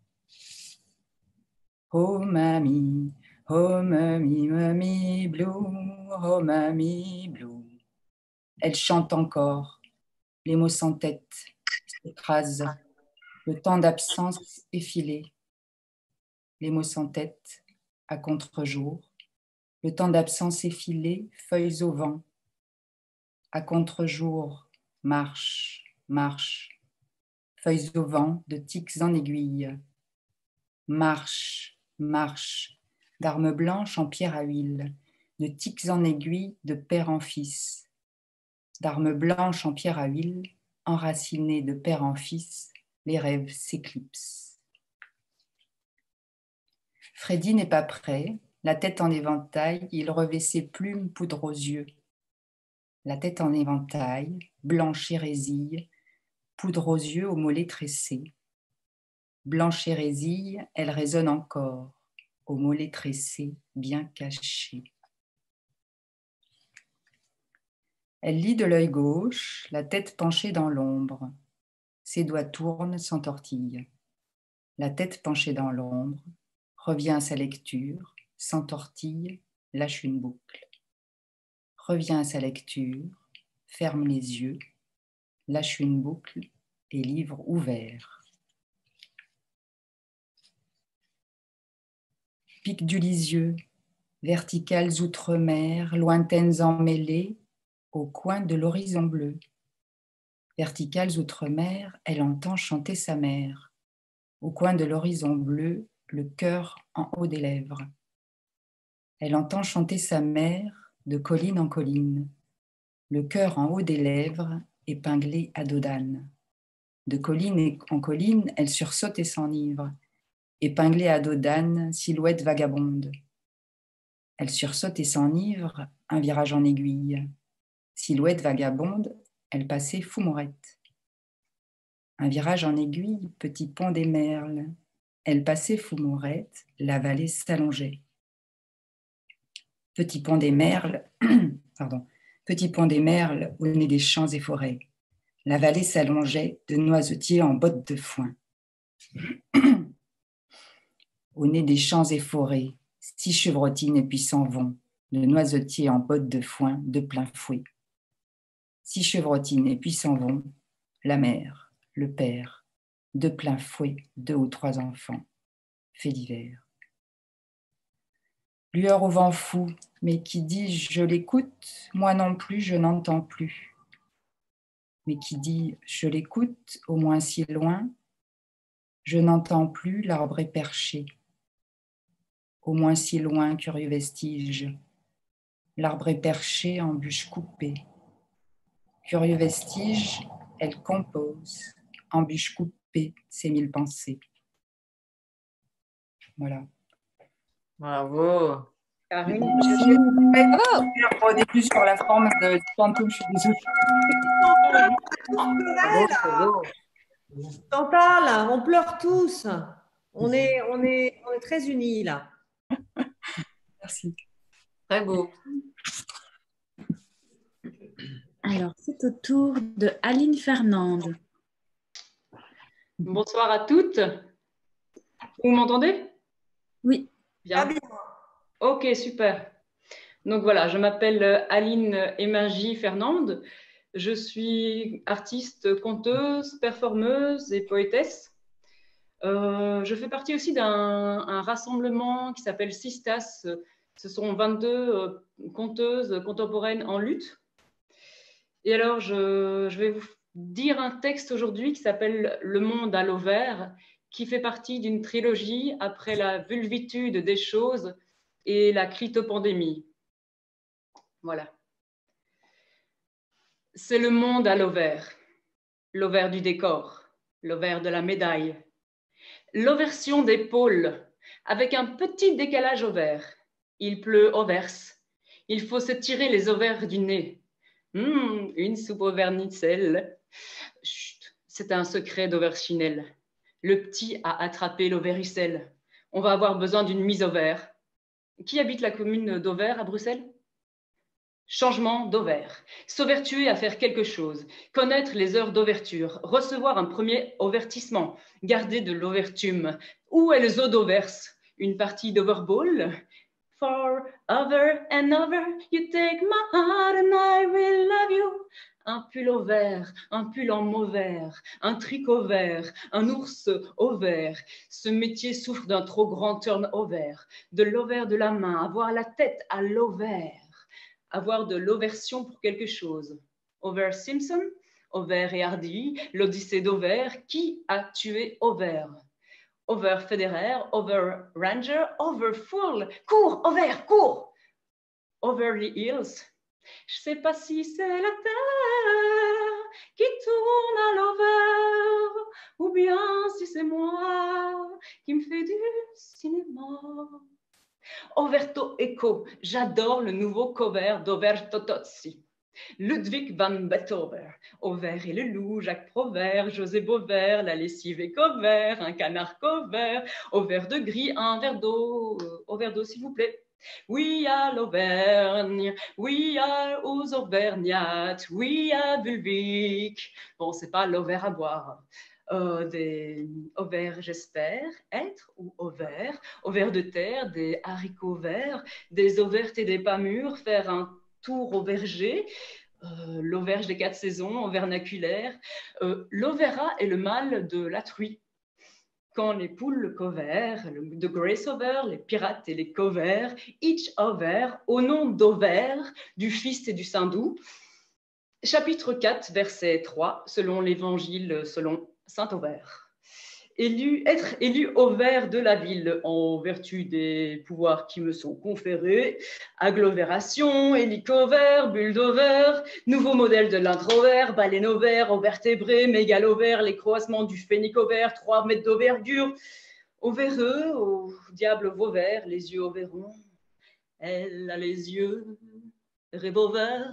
Oh mamie, mamie blue, oh mamie blue. Elle chante encore, les mots sans tête s'écrasent, le temps d'absence effilé. Les mots sans tête, à contre-jour. Le temps d'absence effilé, feuilles au vent. À contre-jour, marche, marche. Feuilles au vent, de tiques en aiguille. Marche, marche. D'armes blanches en pierre à huile. De tiques en aiguille, de père en fils. D'armes blanches en pierre à huile, enracinées de père en fils, les rêves s'éclipsent. Freddy n'est pas prêt. La tête en éventail, il revêt ses plumes poudre aux yeux. La tête en éventail, blanche hérésille, poudre aux yeux aux mollets tressés. Blanche hérésille, elle résonne encore, aux mollets tressés bien cachés. Elle lit de l'œil gauche, la tête penchée dans l'ombre. Ses doigts tournent, s'entortillent. La tête penchée dans l'ombre, revient à sa lecture, s'entortille, lâche une boucle. Revient à sa lecture, ferme les yeux, lâche une boucle et livre ouvert. Pics du lisieux, verticales outre-mer, lointaines emmêlées, au coin de l'horizon bleu. Verticales outre-mer, elle entend chanter sa mère. Au coin de l'horizon bleu, le cœur en haut des lèvres. Elle entend chanter sa mère de colline en colline, le cœur en haut des lèvres, épinglé à dos d'âne. De colline en colline, elle sursaute et s'enivre, épinglée à dos d'âne, silhouette vagabonde. Elle sursaute et s'enivre, un virage en aiguille. Silhouette vagabonde, elle passait foumourette. Un virage en aiguille, petit pont des merles. Elle passait foumourette, la vallée s'allongeait. Petit pont des merles, petit pont des merles au nez des champs et forêts. La vallée s'allongeait de noisetiers en bottes de foin. Au nez des champs et forêts, 6 chevrotines et puis s'en vont, de noisetiers en bottes de foin de plein fouet. 6 chevrotines et puis s'en vont, la mère, le père, de plein fouet, 2 ou 3 enfants, fait divers. Lueur au vent fou, mais qui dit je l'écoute, moi non plus je n'entends plus. Mais qui dit je l'écoute, au moins si loin, je n'entends plus, l'arbre est perché. Au moins si loin, curieux vestige, l'arbre est perché en bûche coupée. Curieux vestige, elle compose, en bûche coupée, ses 1000 pensées. Voilà. Bravo. Karine, je au début sur la forme de Pantoum, je suis désolée. Chantal, on pleure tous. On est très unis là. Merci. Très beau. Alors, c'est au tour de Aline Fernande. Bonsoir à toutes. Vous m'entendez? Oui. Bien. Ok, super. Donc voilà, je m'appelle Aline Emingy Fernande. Je suis artiste, conteuse, performeuse et poétesse. Je fais partie aussi d'un rassemblement qui s'appelle Sistas. Ce sont 22 conteuses contemporaines en lutte. Et alors, je vais vous dire un texte aujourd'hui qui s'appelle « Le monde à l'ovaire », qui fait partie d'une trilogie après la vulvitude des choses et la clitopandémie. Voilà. C'est le monde à l'ovaire, l'ovaire du décor, l'ovaire de la médaille, l'oversion des pôles, avec un petit décalage ovaire. Il pleut overse, il faut se tirer les ovaires du nez. Une soupe au vermicelle. Chut, c'est un secret d'Auverchinelle. Le petit a attrapé l'ovéricelle. On va avoir besoin d'une mise au vert. Qui habite la commune d'Auvers à Bruxelles? Changement d'ovaire. S'overtuer à faire quelque chose. Connaître les heures d'ouverture. Recevoir un premier avertissement. Garder de l'overtume. Où est le zoo d'Auvers? Une partie d'overball? For over and over, you take my heart and I will love you. Un pull au vert, un pull en mauvert, un tricot vert, un ours au vert. Ce métier souffre d'un trop grand turnover. De l'ovaire de la main, avoir la tête à l'ovaire. Avoir de l'oversion pour quelque chose. Over Simpson, Over et Hardy, l'Odyssée d'Over, qui a tué Over? Over Federer, Over Ranger, Over Fool, cours, Over, cours! Over the Hills, je sais pas si c'est la terre qui tourne à l'over, ou bien si c'est moi qui me fais du cinéma. Overto Echo, j'adore le nouveau cover d'Over Totozzi. Ludwig van Beethoven, Auvert et le loup, Jacques Provert, José Beauvert, la lessive et couvert, un canard couvert, au verre de gris, un verre d'eau, au verre d'eau s'il vous plaît. Oui à l'Auvergne, oui aux Auvergnates, oui à Vulvic. Bon, c'est pas l'Auvert à boire. Des ovaires, j'espère, être ou ovaires, ovaires de terre, des haricots verts, des auvertes et des pas mûrs, faire un tour au verger, l'auberge des 4 saisons, au vernaculaire. L'ovéra est le mâle de la truie. Quand les poules covèrent, de Grace Over, les pirates et les covers, each over, au nom d'Auvers, du Fils et du Saint-Doux. Chapitre 4, verset 3, selon l'Évangile, selon Saint-Auvers. Être élu Auvers de la ville en vertu des pouvoirs qui me sont conférés, agglomération, hélicover, bulldover, nouveau modèle de l'introver, baleine ovaire, vertébré, mégalovaire, les croisements du phénicovaire, 3 mètres d'envergure, ovéreux, au diable vauvert, les yeux overrons, elle a les yeux réboverts.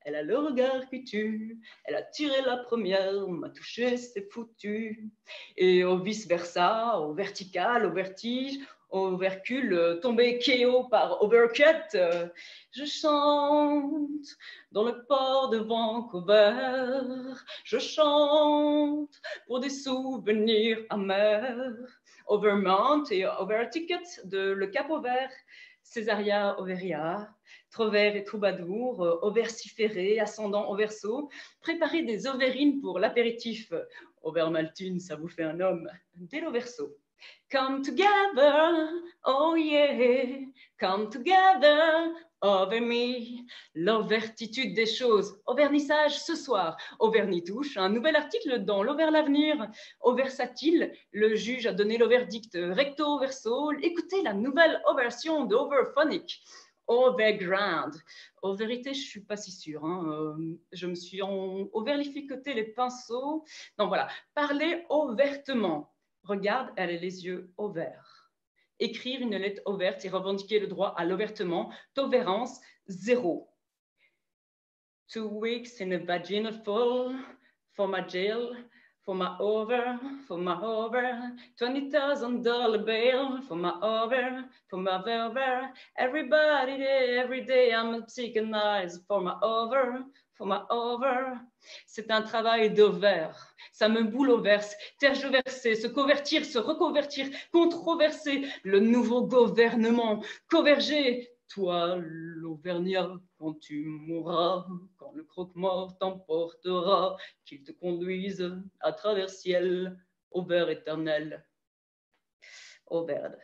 Elle a le regard qui tue, elle a tiré la première, m'a touché, c'est foutu. Et au vice-versa, au vertical, au vertige, au vercule, tombé KO par overcut, je chante dans le port de Vancouver, je chante pour des souvenirs amers. Overmount et overticket de Le Cap au Vert, Césaria Overia, Trovert et Troubadour, Overciféré, ascendant au verso, préparez des overines pour l'apéritif. Overmaltune, ça vous fait un homme, dès le verso. Come together, oh yeah, come together, over me. L'ouvertitude des choses, au vernissage ce soir, au vernitouche, un nouvel article dans l'Auvers l'avenir. Au versatile, le juge a donné le verdict recto verso. Écoutez la nouvelle version de Overphonic. Overground. En vérité, je ne suis pas si sûre. Je me suis overlificoté les pinceaux. Non, voilà. Parler ouvertement. Regarde, elle a les yeux ouverts. Écrire une lettre ouverte et revendiquer le droit à l'ouvertement. Tolérance 0. 2 weeks in a vaginal fall for my jail. For my over, $20,000 bail, for my over, everybody day, every day I'm psychanized, for my over. C'est un travail d'ovaire, ça me boule au verse, tergiverser, se convertir, se reconvertir, controverser, le nouveau gouvernement, converger. Toi, l'Auvergnat, quand tu mourras, quand le croque-mort t'emportera, qu'il te conduise à travers ciel, au vert éternel, au verde.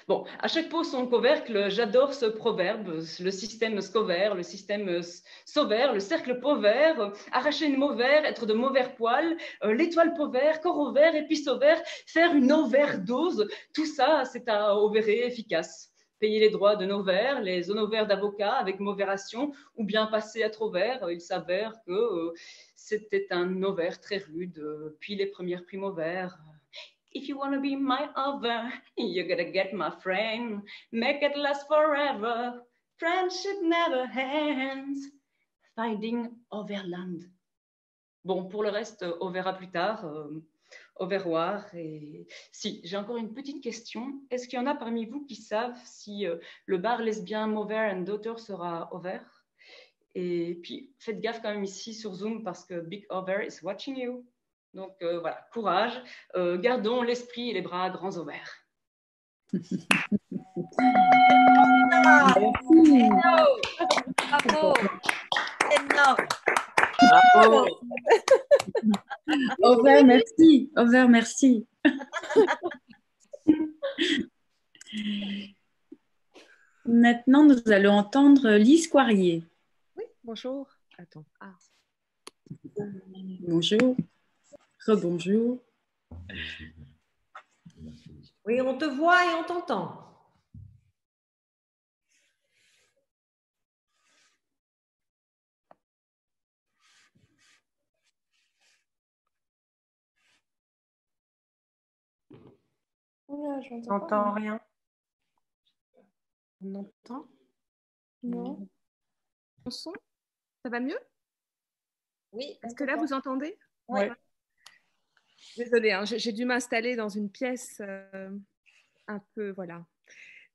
Bon, à chaque pot son couvercle, j'adore ce proverbe, le système scovaire, le système sauvère, le cercle pauvert, arracher une mauvais, être de mauvais poil, l'étoile pauvère, corps ovaire, épice ovaire, faire une overdose, tout ça, c'est à ovéré efficace. Payer les droits de nos vers, les honoraires d'avocat avec modération, ou bien passer à trop vert. Il s'avère que c'était un ovaire très rude, puis les premières primavères. If you want to be my over, you gotta get my friend. Make it last forever. Friendship never ends. Finding Overland. Bon, pour le reste, on verra plus tard. Au revoir. Et si, j'ai encore une petite question. Est-ce qu'il y en a parmi vous qui savent si le bar lesbien Mother and Daughter sera ouvert? Et puis, faites gaffe quand même ici sur Zoom parce que Big Over is watching you. Donc voilà, courage, gardons l'esprit et les bras grands ouverts. Bravo. Bravo. Over, merci. Over, merci. Maintenant, nous allons entendre Lise Coirier. Oui, bonjour. Attends. Ah. Bonjour. Rebonjour. Oui, on te voit et on t'entend. J'entends rien. On entend? Non. Mon son? Ça va mieux? Oui. Est-ce que là, vous entendez? Oui. Désolée, hein, j'ai dû m'installer dans une pièce un peu, voilà.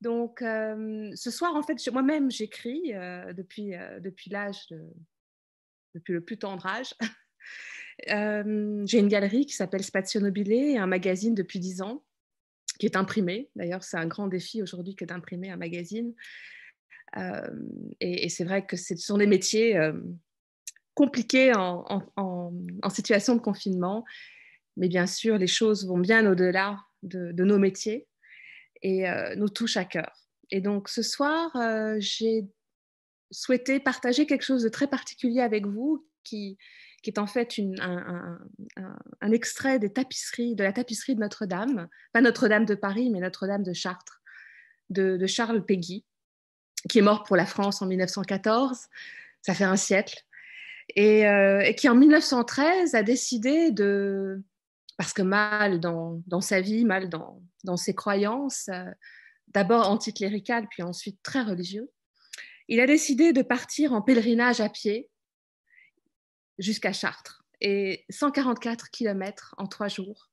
Donc, ce soir, en fait, moi-même, j'écris depuis le plus tendre âge. J'ai une galerie qui s'appelle Spazio Nobile et un magazine depuis 10 ans qui est imprimé. D'ailleurs, c'est un grand défi aujourd'hui que d'imprimer un magazine. Et c'est vrai que ce sont des métiers compliqués en situation de confinement. Mais bien sûr, les choses vont bien au-delà de nos métiers et nous touchent à cœur. Et donc, ce soir, j'ai souhaité partager quelque chose de très particulier avec vous, qui est en fait un extrait de la tapisserie de Notre-Dame, pas Notre-Dame de Paris, mais Notre-Dame de Chartres, de Charles Péguy, qui est mort pour la France en 1914, ça fait un siècle, et qui en 1913 a décidé parce que mal dans sa vie, mal dans ses croyances, d'abord anticlérical, puis ensuite très religieux, il a décidé de partir en pèlerinage à pied jusqu'à Chartres, et 144 kilomètres en 3 jours,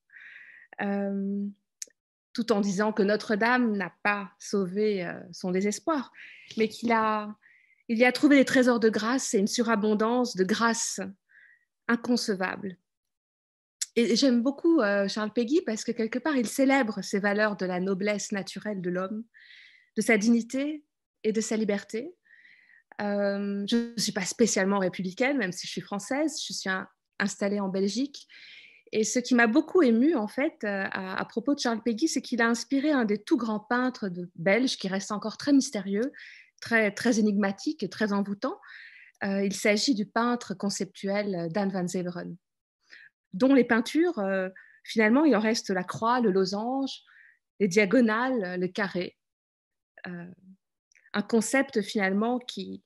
tout en disant que Notre-Dame n'a pas sauvé son désespoir, mais il y a trouvé des trésors de grâce et une surabondance de grâce inconcevable. Et j'aime beaucoup Charles Péguy parce que quelque part, il célèbre ces valeurs de la noblesse naturelle de l'homme, de sa dignité et de sa liberté. Je ne suis pas spécialement républicaine, même si je suis française, je suis installée en Belgique. Et ce qui m'a beaucoup émue, en fait, à propos de Charles Péguy, c'est qu'il a inspiré un des tout grands peintres belges qui reste encore très mystérieux, très, très énigmatique et très envoûtant. Il s'agit du peintre conceptuel Dan van Zeeveren, dont les peintures, finalement, il en reste la croix, le losange, les diagonales, le carré. Un concept, finalement, qui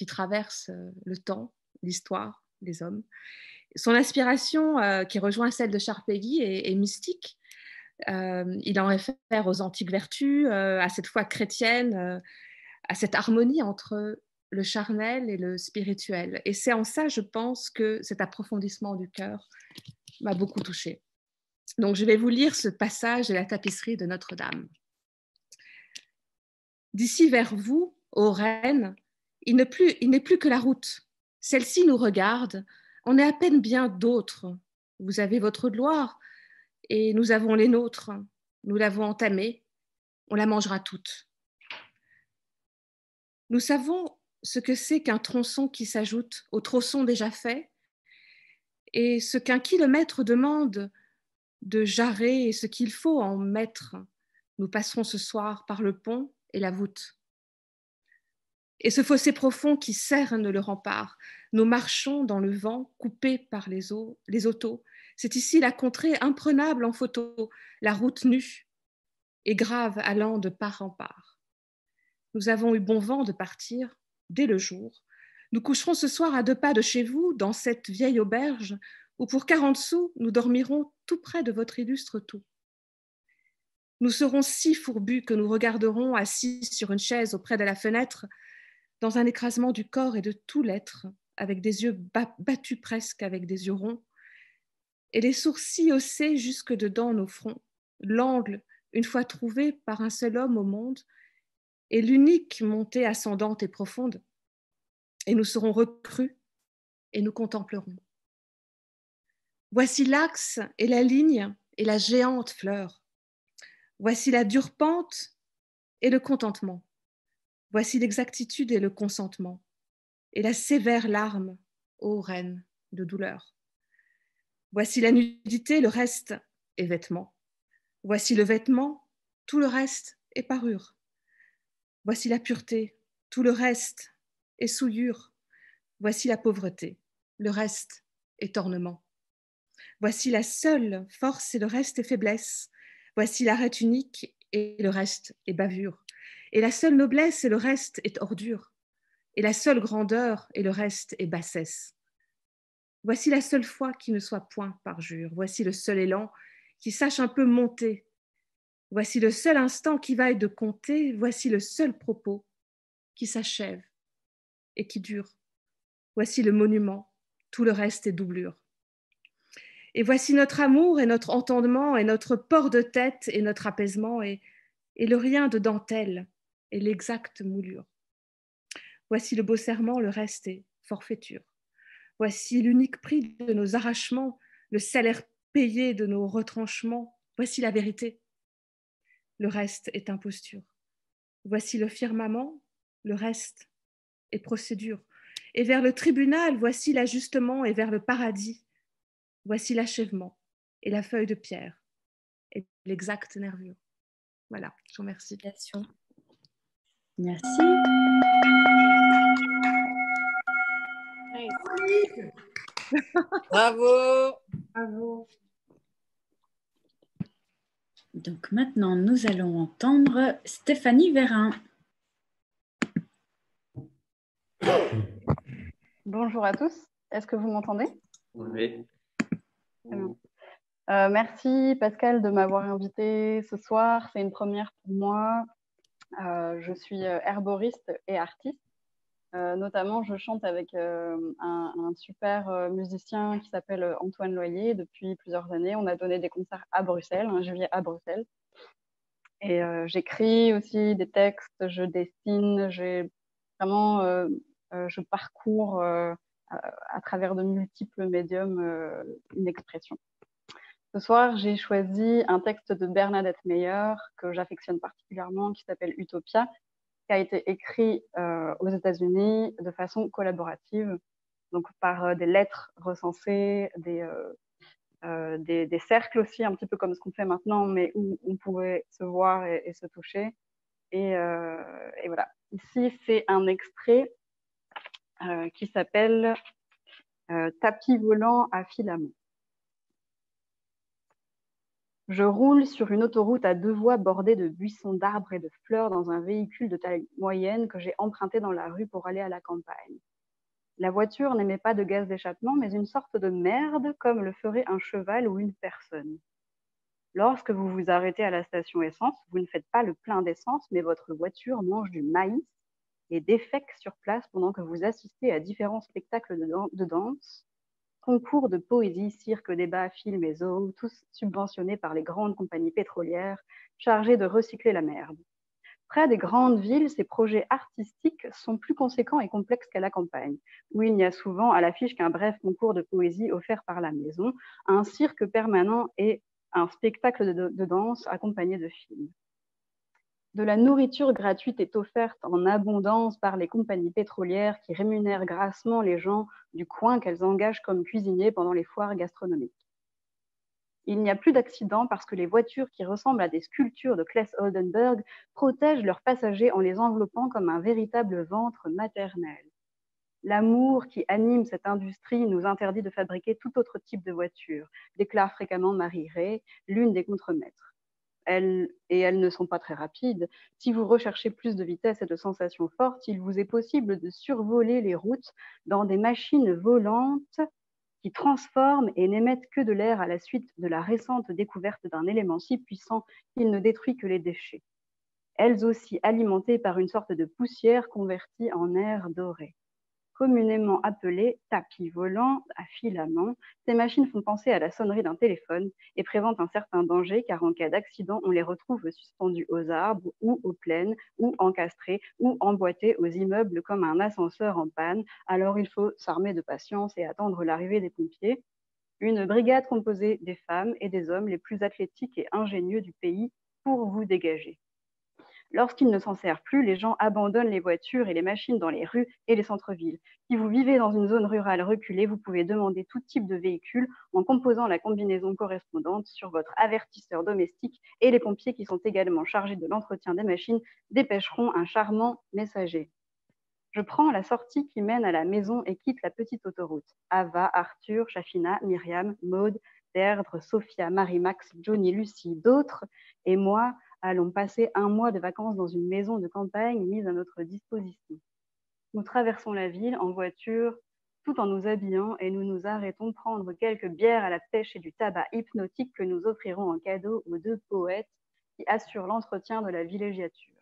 traverse le temps, l'histoire, les hommes. Son inspiration, qui rejoint celle de Charles Péguy, est mystique. Il en réfère aux antiques vertus, à cette foi chrétienne, à cette harmonie entre le charnel et le spirituel. Et c'est en ça, je pense, que cet approfondissement du cœur m'a beaucoup touchée. Donc, je vais vous lire ce passage de la tapisserie de Notre-Dame. D'ici vers vous, ô reine, il n'est plus que la route. Celle-ci nous regarde. On est à peine bien d'autres. Vous avez votre gloire et nous avons les nôtres. Nous l'avons entamée. On la mangera toute. Nous savons ce que c'est qu'un tronçon qui s'ajoute au tronçon déjà fait et ce qu'un kilomètre demande de jarrer et ce qu'il faut en mettre Nous passerons ce soir par le pont et la voûte. Et ce fossé profond qui cerne le rempart, nous marchons dans le vent, coupés par les autos. C'est ici la contrée imprenable en photo, la route nue et grave allant de part en part. Nous avons eu bon vent de partir dès le jour. Nous coucherons ce soir à 2 pas de chez vous, dans cette vieille auberge, où pour 40 sous, nous dormirons tout près de votre illustre toux. Nous serons si fourbus que nous regarderons assis sur une chaise auprès de la fenêtre, dans un écrasement du corps et de tout l'être, avec des yeux battus presque avec des yeux ronds, et les sourcils haussés jusque dedans nos fronts, l'angle, une fois trouvé par un seul homme au monde, et l'unique montée ascendante et profonde, et nous serons recrus, et nous contemplerons. Voici l'axe et la ligne et la géante fleur. Voici la dure pente et le contentement. Voici l'exactitude et le consentement, et la sévère larme, ô reine de douleur. Voici la nudité, le reste est vêtement. Voici le vêtement, tout le reste est parure. Voici la pureté, tout le reste est souillure. Voici la pauvreté, le reste est ornement. Voici la seule force et le reste est faiblesse. Voici l'arête unique et le reste est bavure. Et la seule noblesse et le reste est ordure. Et la seule grandeur et le reste est bassesse. Voici la seule foi qui ne soit point parjure. Voici le seul élan qui sache un peu monter. Voici le seul instant qui vaille de compter. Voici le seul propos qui s'achève et qui dure. Voici le monument, tout le reste est doublure. Et voici notre amour et notre entendement et notre port de tête et notre apaisement et le rien de dentelle et l'exacte moulure. Voici le beau serment, le reste est forfaiture. Voici l'unique prix de nos arrachements, le salaire payé de nos retranchements. Voici la vérité. Le reste est imposture. Voici le firmament, le reste est procédure. Et vers le tribunal, voici l'ajustement, et vers le paradis, voici l'achèvement, et la feuille de pierre, et l'exacte nervure. Voilà, je vous remercie. Merci. Bravo. Bravo. Donc maintenant, nous allons entendre Stéphanie Vérin. Bonjour à tous. Est-ce que vous m'entendez? Oui. Très bien. Merci Pascal de m'avoir invitée ce soir. C'est une première pour moi. Je suis herboriste et artiste. Notamment, je chante avec un super musicien qui s'appelle Antoine Loyer depuis plusieurs années. On a donné des concerts à Bruxelles, en juillet à Bruxelles. Et j'écris aussi des textes, je dessine, je parcours à travers de multiples médiums une expression. Ce soir, j'ai choisi un texte de Bernadette Meyer que j'affectionne particulièrement, qui s'appelle Utopia, qui a été écrit aux États-Unis de façon collaborative, donc par des lettres recensées, des cercles aussi, un petit peu comme ce qu'on fait maintenant, mais où on pouvait se voir et se toucher. Et voilà. Ici, c'est un extrait qui s'appelle Tapis volant à filaments. Je roule sur une autoroute à 2 voies bordée de buissons d'arbres et de fleurs dans un véhicule de taille moyenne que j'ai emprunté dans la rue pour aller à la campagne. La voiture n'émet pas de gaz d'échappement, mais une sorte de merde comme le ferait un cheval ou une personne. Lorsque vous vous arrêtez à la station essence, vous ne faites pas le plein d'essence, mais votre voiture mange du maïs et défèque sur place pendant que vous assistez à différents spectacles de danse, concours de poésie, cirque, débats, films et zoos, tous subventionnés par les grandes compagnies pétrolières chargées de recycler la merde. Près des grandes villes, ces projets artistiques sont plus conséquents et complexes qu'à la campagne, où il n'y a souvent à l'affiche qu'un bref concours de poésie offert par la maison, un cirque permanent et un spectacle de danse accompagné de films. De la nourriture gratuite est offerte en abondance par les compagnies pétrolières qui rémunèrent grassement les gens du coin qu'elles engagent comme cuisiniers pendant les foires gastronomiques. Il n'y a plus d'accidents parce que les voitures qui ressemblent à des sculptures de Claes Oldenburg protègent leurs passagers en les enveloppant comme un véritable ventre maternel. L'amour qui anime cette industrie nous interdit de fabriquer tout autre type de voiture, déclare fréquemment Marie Ray, l'une des contremaîtres. Elles ne sont pas très rapides. Si vous recherchez plus de vitesse et de sensations fortes, il vous est possible de survoler les routes dans des machines volantes qui transforment et n'émettent que de l'air à la suite de la récente découverte d'un élément si puissant qu'il ne détruit que les déchets. Elles aussi alimentées par une sorte de poussière convertie en air doré. Communément appelées tapis volants à filaments, ces machines font penser à la sonnerie d'un téléphone et présentent un certain danger car en cas d'accident, on les retrouve suspendus aux arbres ou aux plaines ou encastrés ou emboîtés aux immeubles comme un ascenseur en panne. Alors il faut s'armer de patience et attendre l'arrivée des pompiers. Une brigade composée des femmes et des hommes les plus athlétiques et ingénieux du pays pour vous dégager. Lorsqu'ils ne s'en servent plus, les gens abandonnent les voitures et les machines dans les rues et les centres-villes. Si vous vivez dans une zone rurale reculée, vous pouvez demander tout type de véhicule en composant la combinaison correspondante sur votre avertisseur domestique et les pompiers qui sont également chargés de l'entretien des machines dépêcheront un charmant messager. Je prends la sortie qui mène à la maison et quitte la petite autoroute. Ava, Arthur, Shafina, Myriam, Maude, Deirdre, Sophia, Marie-Max, Johnny, Lucie, d'autres et moi allons passer un mois de vacances dans une maison de campagne mise à notre disposition. Nous traversons la ville en voiture tout en nous habillant et nous nous arrêtons prendre quelques bières à la pêche et du tabac hypnotique que nous offrirons en cadeau aux deux poètes qui assurent l'entretien de la villégiature.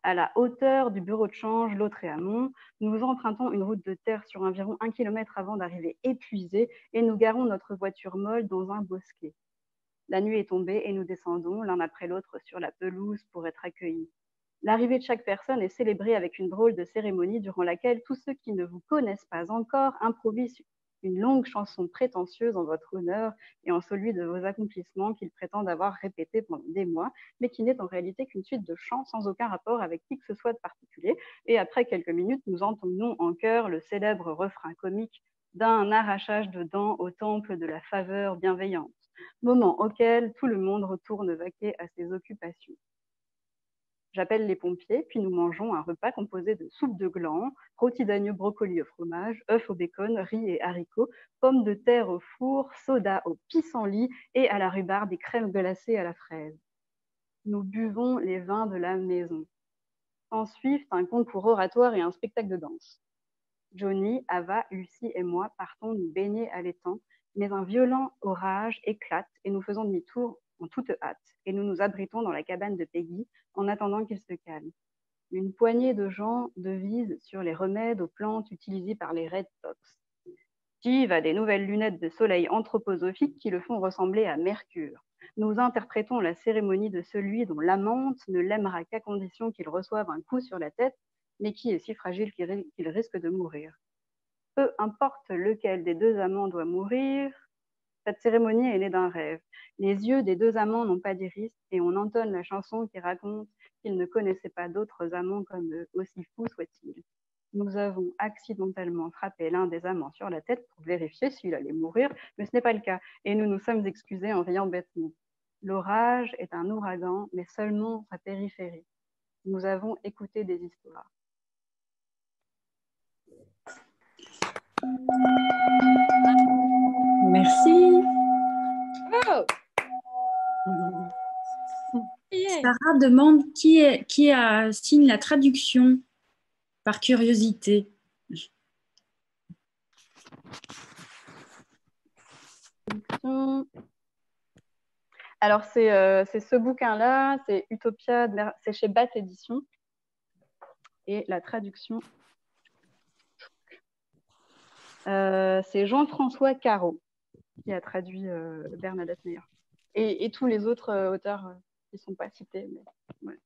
À la hauteur du bureau de change Lautréamont, nous empruntons une route de terre sur environ 1 kilomètre avant d'arriver épuisés et nous garons notre voiture molle dans un bosquet. La nuit est tombée et nous descendons l'un après l'autre sur la pelouse pour être accueillis. L'arrivée de chaque personne est célébrée avec une drôle de cérémonie durant laquelle tous ceux qui ne vous connaissent pas encore improvisent une longue chanson prétentieuse en votre honneur et en celui de vos accomplissements qu'ils prétendent avoir répétés pendant des mois, mais qui n'est en réalité qu'une suite de chants sans aucun rapport avec qui que ce soit de particulier. Et après quelques minutes, nous entendons en chœur le célèbre refrain comique d'un arrachage de dents au temple de la faveur bienveillante, moment auquel tout le monde retourne vaquer à ses occupations. J'appelle les pompiers, puis nous mangeons un repas composé de soupe de gland, rôti d'agneau brocoli au fromage, œufs au bacon, riz et haricots, pommes de terre au four, soda au pissenlit et à la rhubarbe et crème glacée à la fraise. Nous buvons les vins de la maison. Ensuite, un concours oratoire et un spectacle de danse. Johnny, Ava, Lucie et moi partons nous baigner à l'étang, mais un violent orage éclate et nous faisons demi-tour en toute hâte et nous nous abritons dans la cabane de Peggy en attendant qu'il se calme. Une poignée de gens devisent sur les remèdes aux plantes utilisées par les Red Tops. Steve a des nouvelles lunettes de soleil anthroposophiques qui le font ressembler à Mercure. Nous interprétons la cérémonie de celui dont l'amante ne l'aimera qu'à condition qu'il reçoive un coup sur la tête, mais qui est si fragile qu'il risque de mourir. Peu importe lequel des deux amants doit mourir, cette cérémonie est née d'un rêve. Les yeux des deux amants n'ont pas d'iris et on entonne la chanson qui raconte qu'ils ne connaissaient pas d'autres amants comme eux, aussi fous soient-ils. Nous avons accidentellement frappé l'un des amants sur la tête pour vérifier s'il allait mourir, mais ce n'est pas le cas et nous nous sommes excusés en riant bêtement. L'orage est un ouragan, mais seulement sa périphérie. Nous avons écouté des histoires. Merci. Oh. Sarah demande qui signe la traduction par curiosité. Alors, c'est ce bouquin-là, c'est Utopia, c'est chez Bat Édition. Et la traduction, c'est Jean-François Caro qui a traduit Bernadette Meyer. Et tous les autres auteurs qui ne sont pas cités. Mais, ouais.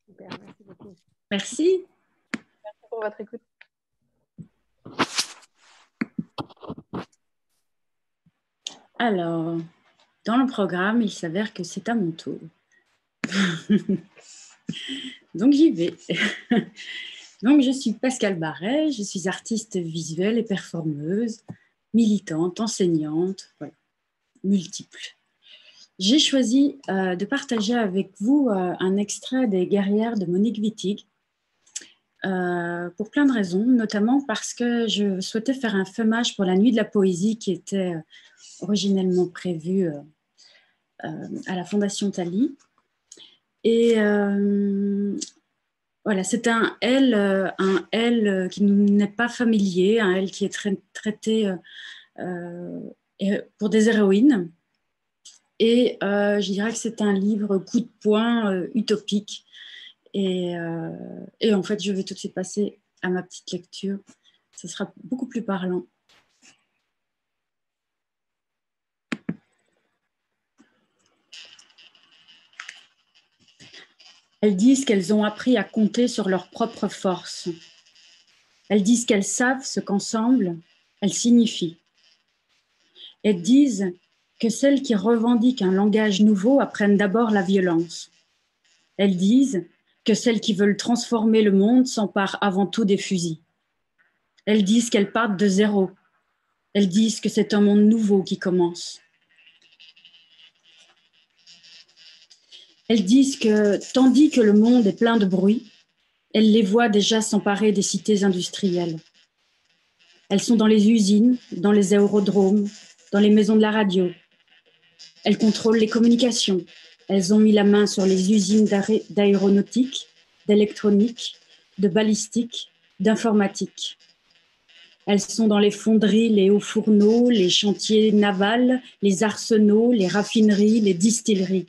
Super, merci beaucoup. Merci. Merci pour votre écoute. Alors, dans le programme, il s'avère que c'est à mon tour. Donc, j'y vais. Donc, je suis Pascale Barret, je suis artiste visuelle et performeuse, militante, enseignante. Voilà. multiples. J'ai choisi de partager avec vous un extrait des Guerrières de Monique Wittig pour plein de raisons, notamment parce que je souhaitais faire un fémage pour la Nuit de la Poésie qui était originellement prévue à la Fondation Thalie. Et voilà, c'est un L qui n'est pas familier, un L qui est traité pour des héroïnes. Et je dirais que c'est un livre coup de poing utopique. Et en fait, je vais tout de suite passer à ma petite lecture. Ce sera beaucoup plus parlant. Elles disent qu'elles ont appris à compter sur leur propre force. Elles disent qu'elles savent ce qu'ensemble, elles signifient. Elles disent que celles qui revendiquent un langage nouveau apprennent d'abord la violence. Elles disent que celles qui veulent transformer le monde s'emparent avant tout des fusils. Elles disent qu'elles partent de zéro. Elles disent que c'est un monde nouveau qui commence. Elles disent que, tandis que le monde est plein de bruit, elles les voient déjà s'emparer des cités industrielles. Elles sont dans les usines, dans les aérodromes, dans les maisons de la radio. Elles contrôlent les communications. Elles ont mis la main sur les usines d'aéronautique, d'électronique, de balistique, d'informatique. Elles sont dans les fonderies, les hauts fourneaux, les chantiers navals, les arsenaux, les raffineries, les distilleries.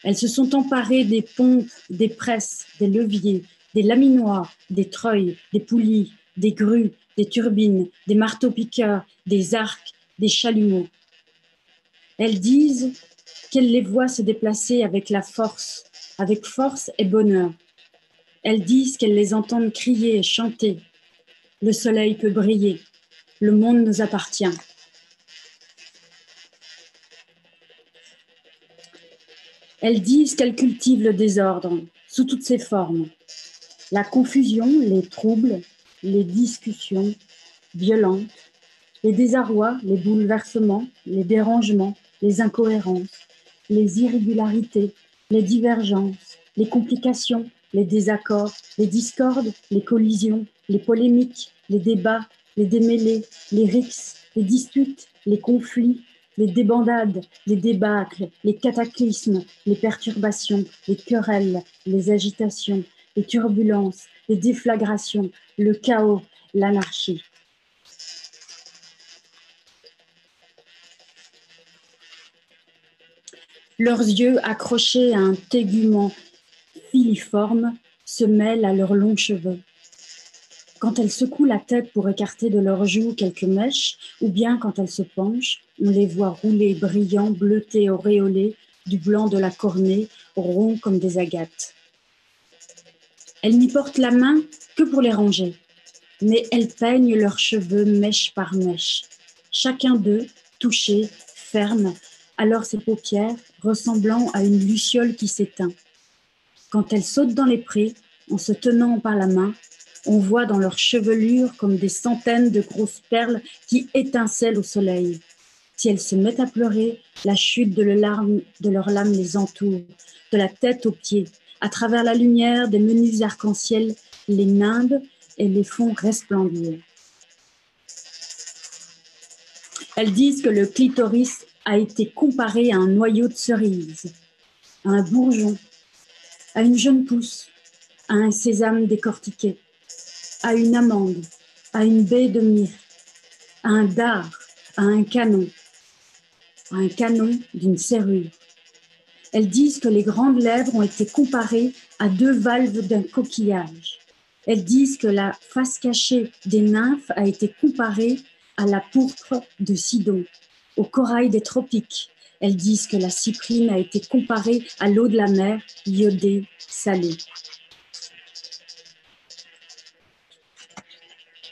Elles se sont emparées des pompes, des presses, des leviers, des laminoirs, des treuils, des poulies, des grues, des turbines, des marteaux-piqueurs, des arcs, des chalumeaux. Elles disent qu'elles les voient se déplacer avec force et bonheur. Elles disent qu'elles les entendent crier et chanter. Le soleil peut briller, le monde nous appartient. Elles disent qu'elles cultivent le désordre sous toutes ses formes. La confusion, les troubles, les discussions violentes, les désarrois, les bouleversements, les dérangements, les incohérences, les irrégularités, les divergences, les complications, les désaccords, les discordes, les collisions, les polémiques, les débats, les démêlés, les rixes, les disputes, les conflits, les débandades, les débâcles, les cataclysmes, les perturbations, les querelles, les agitations, les turbulences, les déflagrations, le chaos, l'anarchie. Leurs yeux accrochés à un tégument filiforme se mêlent à leurs longs cheveux. Quand elles secouent la tête pour écarter de leurs joues quelques mèches, ou bien quand elles se penchent, on les voit rouler, brillants, bleutés, auréolés, du blanc de la cornée, ronds comme des agates. Elles n'y portent la main que pour les ranger, mais elles peignent leurs cheveux mèche par mèche. Chacun d'eux, touché, ferme, alors ses paupières, ressemblant à une luciole qui s'éteint. Quand elles sautent dans les prés, en se tenant par la main, on voit dans leur chevelure comme des centaines de grosses perles qui étincellent au soleil. Si elles se mettent à pleurer, la chute de leurs larmes les entoure, de la tête aux pieds. À travers la lumière des menus arcs-en-ciel, les nimbent et les font resplendir. Elles disent que le clitoris a été comparé à un noyau de cerise, à un bourgeon, à une jeune pousse, à un sésame décortiqué, à une amande, à une baie de myrrhe, à un dard, à un canon d'une serrure. Elles disent que les grandes lèvres ont été comparées à 2 valves d'un coquillage. Elles disent que la face cachée des nymphes a été comparée à la pourpre de Sidon, au corail des tropiques. Elles disent que la cyprine a été comparée à l'eau de la mer, iodée, salée.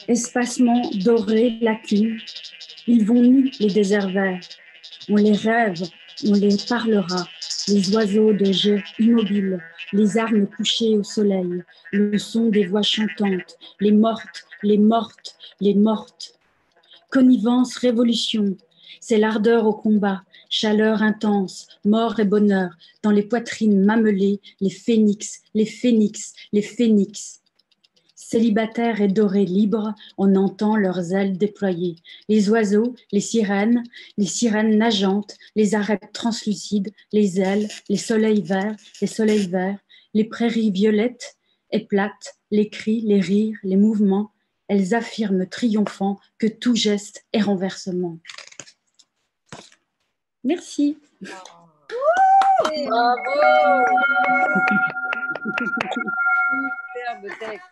Espacement, doré, lacunes, ils vont nus les déserts verts. On les rêve, on les parlera, les oiseaux de jet immobiles, les armes couchées au soleil, le son des voix chantantes, les mortes, les mortes, les mortes. Connivence, révolution, c'est l'ardeur au combat, chaleur intense, mort et bonheur, dans les poitrines mamelées, les phénix, les phénix, les phénix. Célibataires et dorés libres, on entend leurs ailes déployées. Les oiseaux, les sirènes nageantes, les arêtes translucides, les ailes, les soleils verts, les prairies violettes et plates, les cris, les rires, les mouvements, elles affirment triomphant que tout geste est renversement. Merci. Bravo. Superbe texte.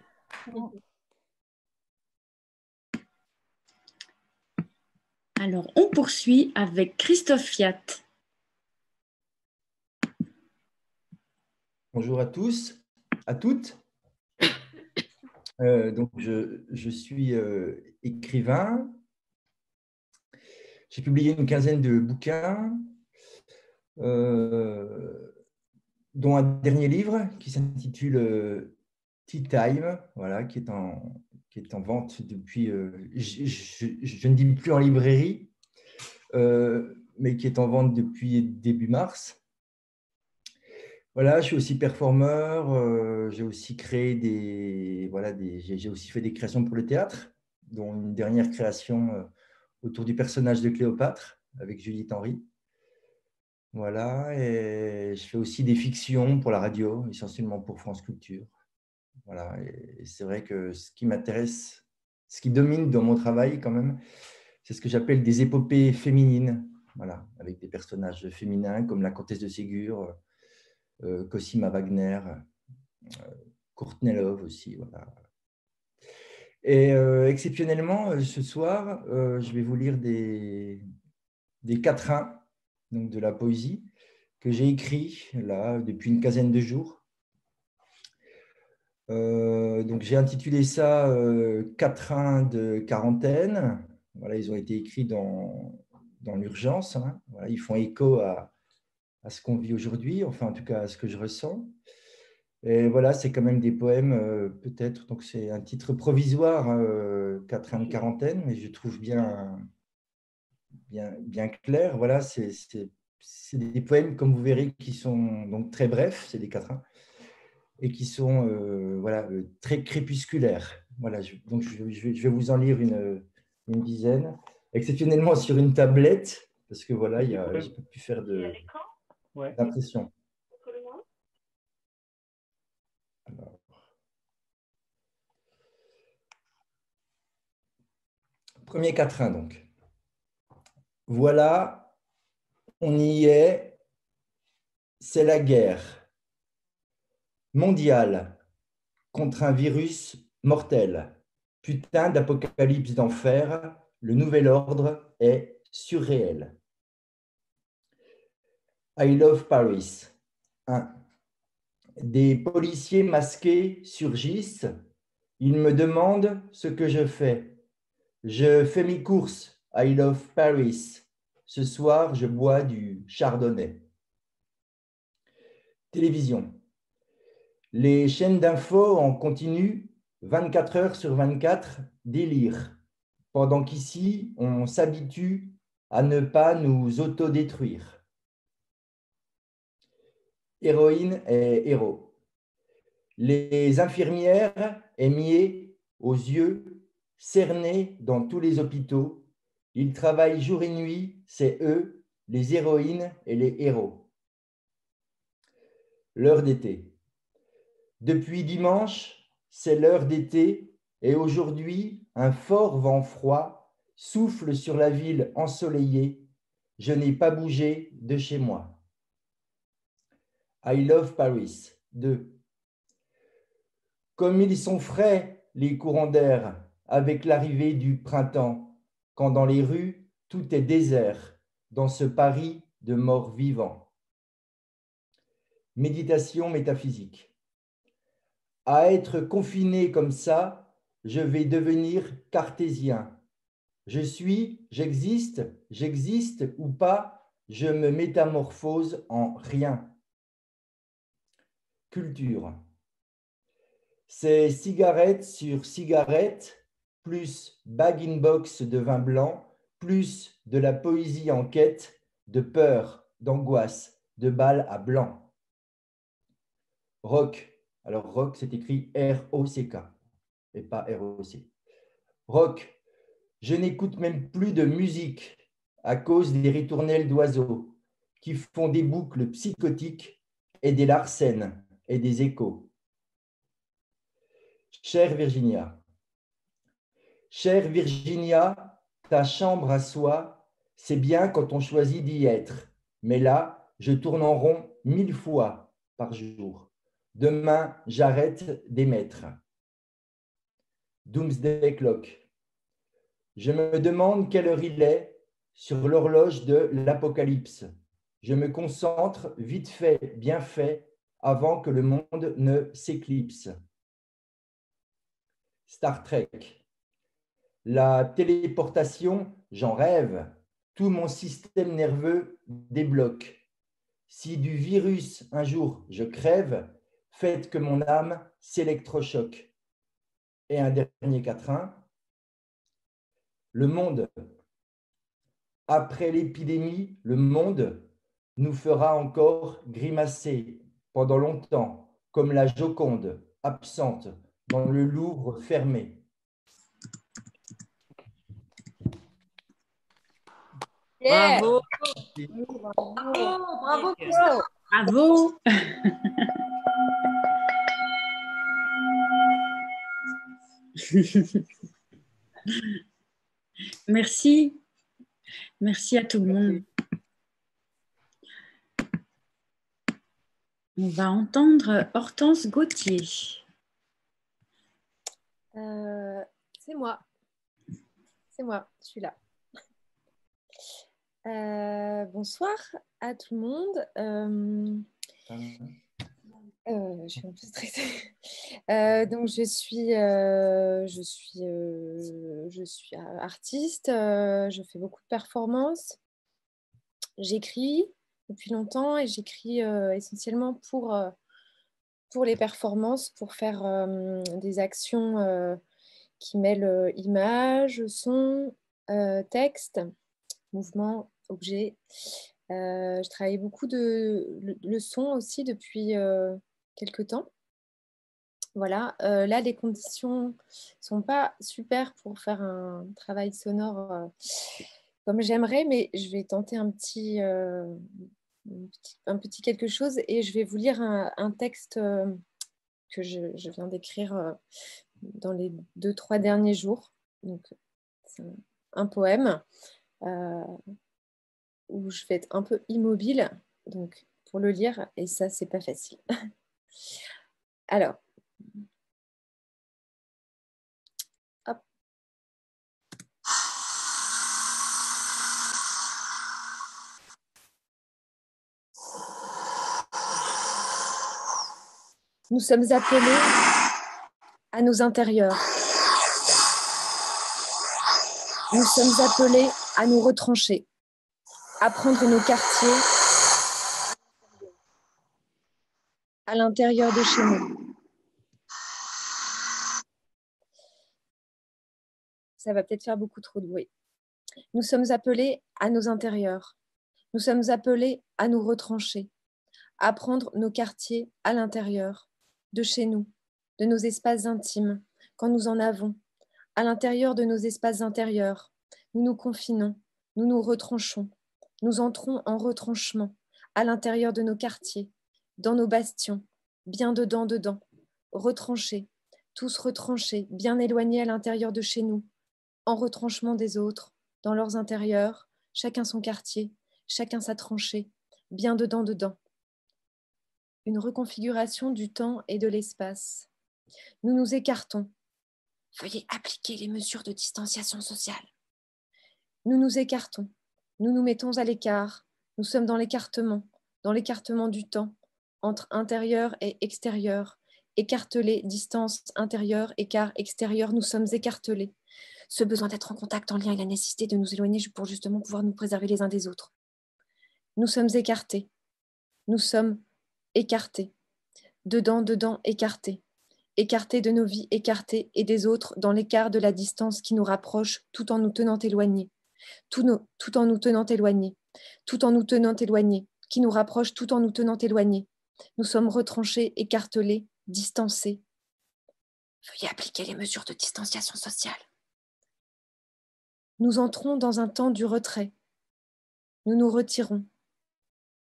Alors, on poursuit avec Christophe Fiat. Bonjour à tous, à toutes. Donc, je suis écrivain. J'ai publié une quinzaine de bouquins, dont un dernier livre qui s'intitule Tea Time, voilà, qui est en vente depuis, je ne dis plus en librairie, mais qui est en vente depuis début mars. Voilà, je suis aussi performeur, j'ai aussi créé j'ai aussi fait des créations pour le théâtre, dont une dernière création autour du personnage de Cléopâtre avec Judith Henry. Voilà, et je fais aussi des fictions pour la radio, essentiellement pour France Culture. Voilà, et c'est vrai que ce qui m'intéresse, ce qui domine dans mon travail quand même, c'est ce que j'appelle des épopées féminines, voilà, avec des personnages féminins comme la comtesse de Ségur, Cosima Wagner, Courtney Love aussi, voilà. Et exceptionnellement, ce soir, je vais vous lire des quatrains, donc de la poésie, que j'ai écrit là depuis une quinzaine de jours. Donc j'ai intitulé ça Quatrains de quarantaine. Voilà, ils ont été écrits dans l'urgence, hein. Voilà, ils font écho à ce qu'on vit aujourd'hui, enfin en tout cas à ce que je ressens. Et voilà, c'est quand même des poèmes, peut-être, donc c'est un titre provisoire, Quatrains de quarantaine, mais je trouve bien clair. Voilà, c'est des poèmes, comme vous verrez, qui sont donc très brefs, c'est des quatrains, et qui sont voilà, très crépusculaires. Voilà, donc je vais vous en lire une dizaine, exceptionnellement sur une tablette, parce que voilà, je ne peux plus faire d'impression. Alors. Premier quatrain, donc. Voilà, on y est, c'est la guerre mondiale contre un virus mortel. Putain d'apocalypse d'enfer, le nouvel ordre est surréel. I love Paris. 1. Des policiers masqués surgissent. Ils me demandent ce que je fais. Je fais mes courses. I love Paris. Ce soir, je bois du chardonnay. Télévision. Les chaînes d'infos en continu, 24 heures sur 24, délire. Pendant qu'ici, on s'habitue à ne pas nous autodétruire. Héroïne et héros. Les infirmières émiées aux yeux, cernées dans tous les hôpitaux. Ils travaillent jour et nuit, c'est eux, les héroïnes et les héros. L'heure d'été. Depuis dimanche, c'est l'heure d'été et aujourd'hui, un fort vent froid souffle sur la ville ensoleillée. Je n'ai pas bougé de chez moi. I love Paris. 2. Comme ils sont frais, les courants d'air, avec l'arrivée du printemps, quand dans les rues, tout est désert, dans ce Paris de morts vivants. Méditation métaphysique. À être confiné comme ça, je vais devenir cartésien. Je suis, j'existe ou pas, je me métamorphose en rien. Culture. C'est cigarette sur cigarette, plus bag-in-box de vin blanc, plus de la poésie en quête de peur, d'angoisse, de balle à blanc. Rock. Alors, rock, c'est écrit R-O-C-K et pas R-O-C. Rock. Je n'écoute même plus de musique à cause des ritournelles d'oiseaux qui font des boucles psychotiques et des larcènes et des échos. Chère Virginia, ta chambre à soi, c'est bien quand on choisit d'y être. Mais là, je tourne en rond 1000 fois par jour. Demain, j'arrête d'émettre. Doomsday Clock. Je me demande quelle heure il est sur l'horloge de l'apocalypse. Je me concentre vite fait, bien fait, avant que le monde ne s'éclipse. Star Trek. La téléportation, j'en rêve. Tout mon système nerveux débloque. Si du virus un jour je crève, faites que mon âme s'électrochoque. Et un dernier quatrain. Le monde. Après l'épidémie, le monde nous fera encore grimacer pendant longtemps, comme la Joconde, absente dans le Louvre fermé. Yeah. Bravo. Bravo, Christophe. Bravo. Merci. Merci à tout le monde. On va entendre Hortense Gauthier. C'est moi. C'est moi, je suis là. Bonsoir à tout le monde. Je suis un peu stressée. Donc, je suis artiste. Je fais beaucoup de performances. J'écris depuis longtemps et j'écris essentiellement pour les performances, pour faire des actions qui mêlent images, son, texte, mouvement, objet. Je travaille beaucoup le son aussi depuis quelques temps. Voilà, là les conditions ne sont pas super pour faire un travail sonore comme j'aimerais, mais je vais tenter un petit quelque chose et je vais vous lire un texte que je viens d'écrire dans les 2-3 derniers jours. Donc, c'est un poème où je vais être un peu immobile donc, pour le lire et ça, c'est pas facile. Alors, hop. Nous sommes appelés à nos intérieurs. Nous sommes appelés à nous retrancher, à prendre nos quartiers à l'intérieur de chez nous. Ça va peut-être faire beaucoup trop de bruit. Nous sommes appelés à nos intérieurs. Nous sommes appelés à nous retrancher, à prendre nos quartiers à l'intérieur de chez nous, de nos espaces intimes, quand nous en avons, à l'intérieur de nos espaces intérieurs. Nous nous confinons, nous nous retranchons, nous entrons en retranchement, à l'intérieur de nos quartiers, dans nos bastions, bien dedans, retranchés, tous retranchés, bien éloignés à l'intérieur de chez nous, en retranchement des autres, dans leurs intérieurs, chacun son quartier, chacun sa tranchée, bien dedans. Une reconfiguration du temps et de l'espace. Nous nous écartons. Veuillez appliquer les mesures de distanciation sociale. Nous nous écartons. Nous nous mettons à l'écart. Nous sommes dans l'écartement du temps, entre intérieur et extérieur. Écartelés, distance intérieure, écart extérieur, nous sommes écartelés. Ce besoin d'être en contact, en lien et la nécessité de nous éloigner pour justement pouvoir nous préserver les uns des autres. Nous sommes écartés. Nous sommes écartés. Dedans, écartés. Écartés de nos vies, écartés et des autres dans l'écart de la distance qui nous rapproche tout en nous tenant éloignés. tout en nous tenant éloignés, tout en nous tenant éloignés, qui nous rapproche tout en nous tenant éloignés. Nous sommes retranchés, écartelés, distancés. Veuillez appliquer les mesures de distanciation sociale. Nous entrons dans un temps du retrait. Nous nous retirons.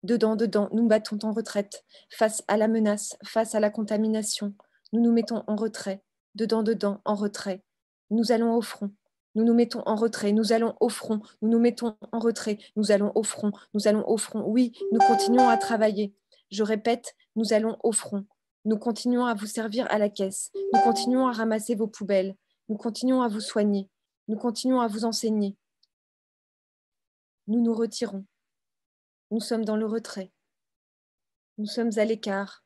Dedans, nous battons en retraite, face à la menace, face à la contamination. Nous nous mettons en retrait, dedans, en retrait. Nous allons au front. Nous nous mettons en retrait, nous allons au front, nous nous mettons en retrait, nous allons au front, nous allons au front. Oui, nous continuons à travailler. Je répète, nous allons au front. Nous continuons à vous servir à la caisse. Nous continuons à ramasser vos poubelles. Nous continuons à vous soigner. Nous continuons à vous enseigner. Nous nous retirons. Nous sommes dans le retrait. Nous sommes à l'écart.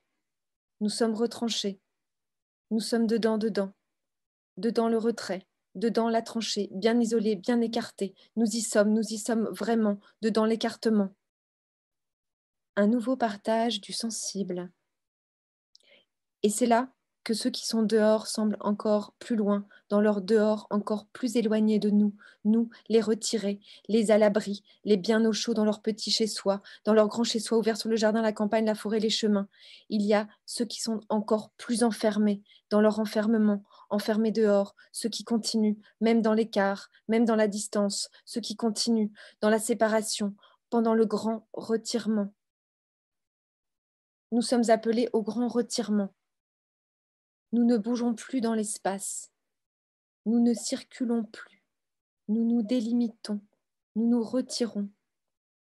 Nous sommes retranchés. Nous sommes dedans, dedans le retrait. Dedans la tranchée, bien isolée, bien écartée. Nous y sommes vraiment, dedans l'écartement. Un nouveau partage du sensible. Et c'est là que ceux qui sont dehors semblent encore plus loin, dans leur dehors encore plus éloignés de nous, les retirés, les à l'abri, les bien au chaud dans leur petit chez-soi, dans leur grand chez-soi ouvert sur le jardin, la campagne, la forêt, les chemins. Il y a ceux qui sont encore plus enfermés, dans leur enfermement, enfermés dehors, ceux qui continuent, même dans l'écart, même dans la distance, ceux qui continuent, dans la séparation, pendant le grand retirement. Nous sommes appelés au grand retirement. Nous ne bougeons plus dans l'espace. Nous ne circulons plus. Nous nous délimitons. Nous nous retirons.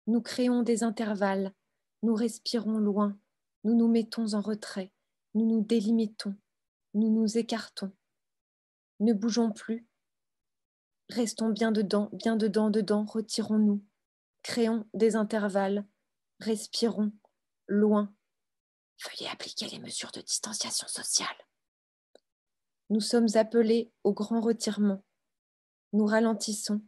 Nous créons des intervalles. Nous respirons loin. Nous nous mettons en retrait. Nous nous délimitons. Nous nous écartons. Ne bougeons plus. Restons bien dedans, retirons-nous. Créons des intervalles. Respirons loin. Veuillez appliquer les mesures de distanciation sociale. Nous sommes appelés au grand retirement. Nous ralentissons.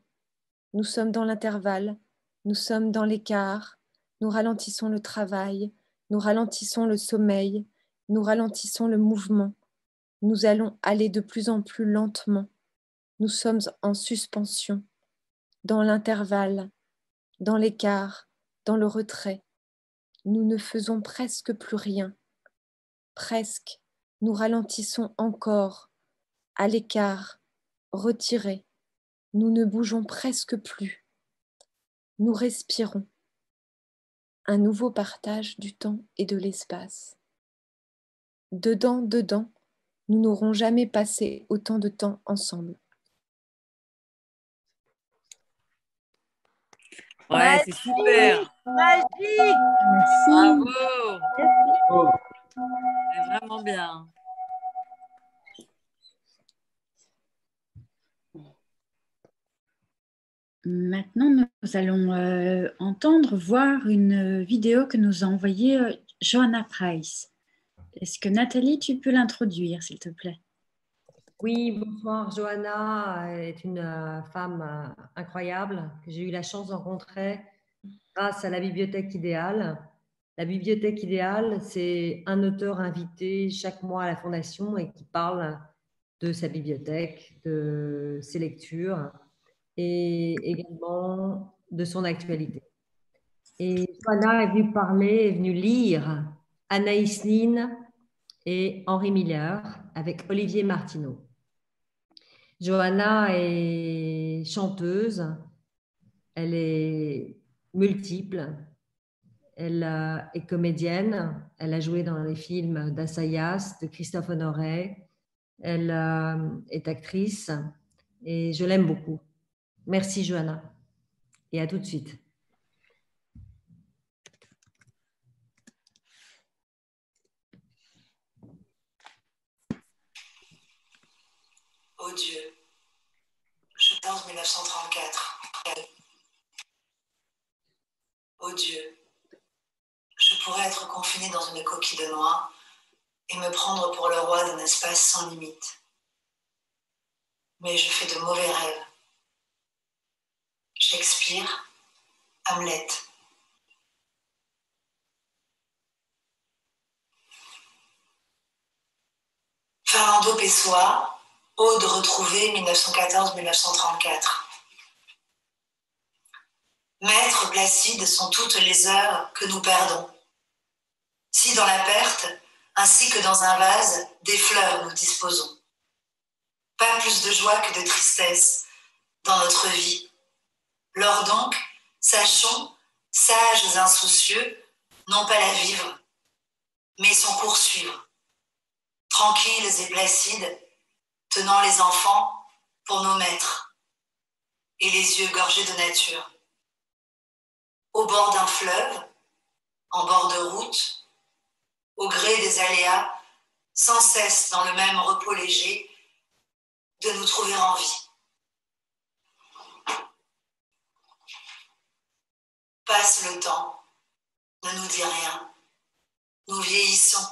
Nous sommes dans l'intervalle. Nous sommes dans l'écart. Nous ralentissons le travail. Nous ralentissons le sommeil. Nous ralentissons le mouvement. Nous allons aller de plus en plus lentement. Nous sommes en suspension, dans l'intervalle, dans l'écart, dans le retrait. Nous ne faisons presque plus rien. Presque. Nous ralentissons encore. À l'écart, retirés, nous ne bougeons presque plus. Nous respirons. Un nouveau partage du temps et de l'espace. Dedans, nous n'aurons jamais passé autant de temps ensemble. Ouais, c'est super. Magique. Bravo. Merci. C'est vraiment bien. Maintenant, nous allons entendre, voir une vidéo que nous a envoyée Johanna Price. Est-ce que Nathalie, tu peux l'introduire, s'il te plaît? Oui, bonsoir. Johanna est une femme incroyable que j'ai eu la chance de rencontrer grâce à la Bibliothèque Idéale. La Bibliothèque Idéale, c'est un auteur invité chaque mois à la Fondation et qui parle de sa bibliothèque, de ses lectures et également de son actualité. Et Johanna est venue parler, est venue lire Anaïs Nin et Henri Miller avec Olivier Martineau. Johanna est chanteuse, elle est multiple, elle est comédienne, elle a joué dans les films d'Assayas, de Christophe Honoré, elle est actrice et je l'aime beaucoup. Merci Johanna et à tout de suite. Oh Dieu, je pense 1934. Oh Dieu, je pourrais être confinée dans une coquille de noix et me prendre pour le roi d'un espace sans limite. Mais je fais de mauvais rêves. Shakespeare, Hamlet. Fernando Pessoa, Aude retrouvée 1914-1934. Maître Placide sont toutes les heures que nous perdons. Si dans la perte, ainsi que dans un vase, des fleurs nous disposons. Pas plus de joie que de tristesse dans notre vie. Lors donc, sachons, sages insoucieux, non pas la vivre, mais son cours suivre. Tranquilles et placides, tenant les enfants pour nos maîtres, et les yeux gorgés de nature. Au bord d'un fleuve, en bord de route, au gré des aléas, sans cesse dans le même repos léger, de nous trouver en vie. Passe le temps, ne nous dit rien, nous vieillissons.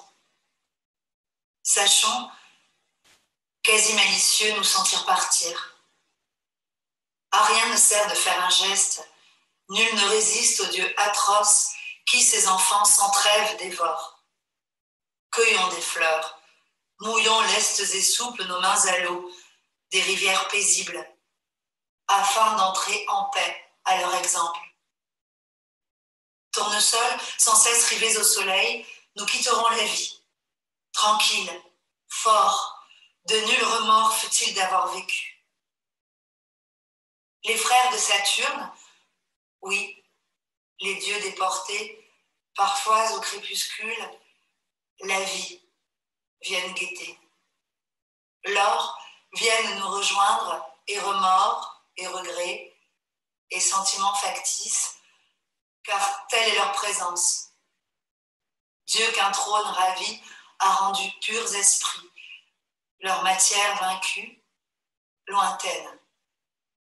Sachons, quasi malicieux, nous sentir partir. À rien ne sert de faire un geste, nul ne résiste au Dieu atroce qui ses enfants sans trêve dévore. Cueillons des fleurs, mouillons lestes et souples nos mains à l'eau des rivières paisibles, afin d'entrer en paix à leur exemple. Tournesols, sans cesse rivés au soleil, nous quitterons la vie, tranquilles, forts, de nul remords fut-il d'avoir vécu. Les frères de Saturne, oui, les dieux déportés, parfois au crépuscule, la vie viennent guetter. L'or viennent nous rejoindre, et remords, et regrets, et sentiments factices, car telle est leur présence. Dieu qu'un trône ravi a rendu purs esprits, leur matière vaincue, lointaine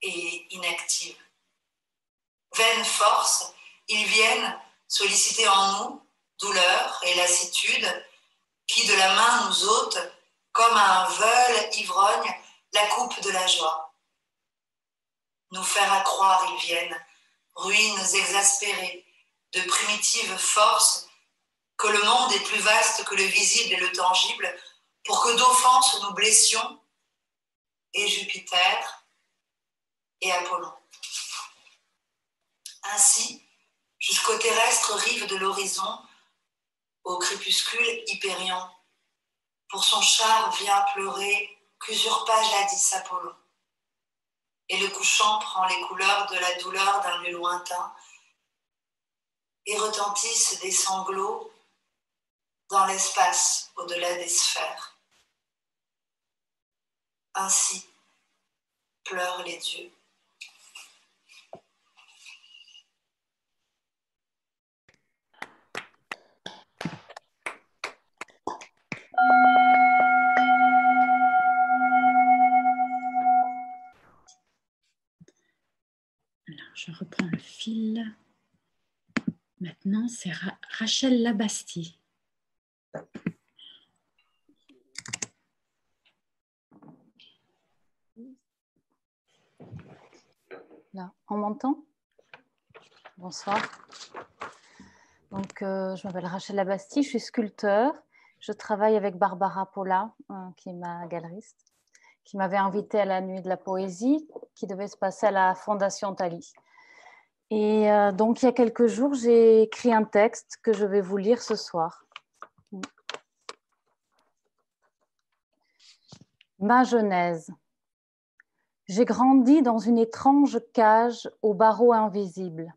et inactive. Vaine force, ils viennent solliciter en nous douleur et lassitude, qui de la main nous ôtent, comme un veule ivrogne, la coupe de la joie. Nous faire accroire ils viennent, ruines exaspérées, de primitives forces, que le monde est plus vaste que le visible et le tangible, pour que d'offense nous blessions, et Jupiter et Apollon. Ainsi, jusqu'aux terrestres rives de l'horizon, au crépuscule Hypérion, pour son char vient pleurer qu'usurpa jadis Apollon. Et le couchant prend les couleurs de la douleur d'un lieu lointain, et retentissent des sanglots dans l'espace au-delà des sphères. Ainsi pleurent les dieux. Alors, je reprends le fil. Maintenant, c'est Rachel Labastie. Là, on m'entend? Bonsoir. Donc, je m'appelle Rachel Labastie, je suis sculpteur. Je travaille avec Barbara Paula, qui est ma galeriste, qui m'avait invitée à la Nuit de la Poésie, qui devait se passer à la Fondation Thalie. Et donc, il y a quelques jours, j'ai écrit un texte que je vais vous lire ce soir. Ma genèse. J'ai grandi dans une étrange cage aux barreaux invisibles,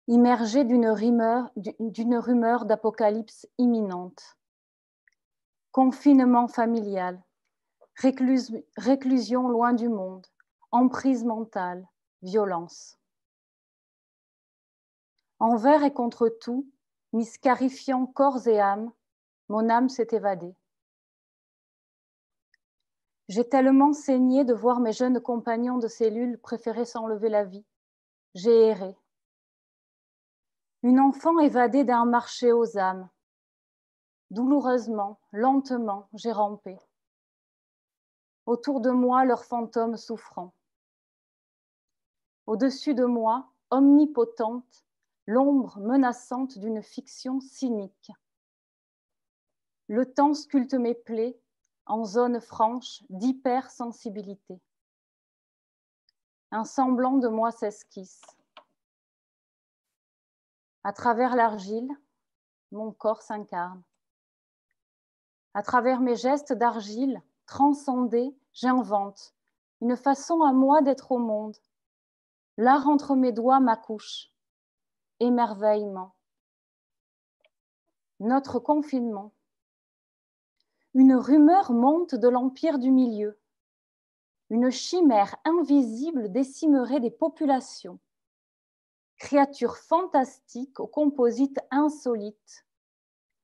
immergée d'une rumeur d'apocalypse imminente. Confinement familial, réclusion loin du monde, emprise mentale, violence. Envers et contre tout, m'y scarifiant corps et âme, mon âme s'est évadée. J'ai tellement saigné de voir mes jeunes compagnons de cellule préférer s'enlever la vie. J'ai erré. Une enfant évadée d'un marché aux âmes. Douloureusement, lentement, j'ai rampé. Autour de moi, leurs fantômes souffrants. Au-dessus de moi, omnipotente, l'ombre menaçante d'une fiction cynique. Le temps sculpte mes plaies en zone franche d'hypersensibilité. Un semblant de moi s'esquisse. À travers l'argile, mon corps s'incarne. À travers mes gestes d'argile, transcendés, j'invente une façon à moi d'être au monde. L'art entre mes doigts m'accouche. Émerveillement. Notre confinement. Une rumeur monte de l'empire du milieu. Une chimère invisible décimerait des populations. Créatures fantastiques aux composites insolites.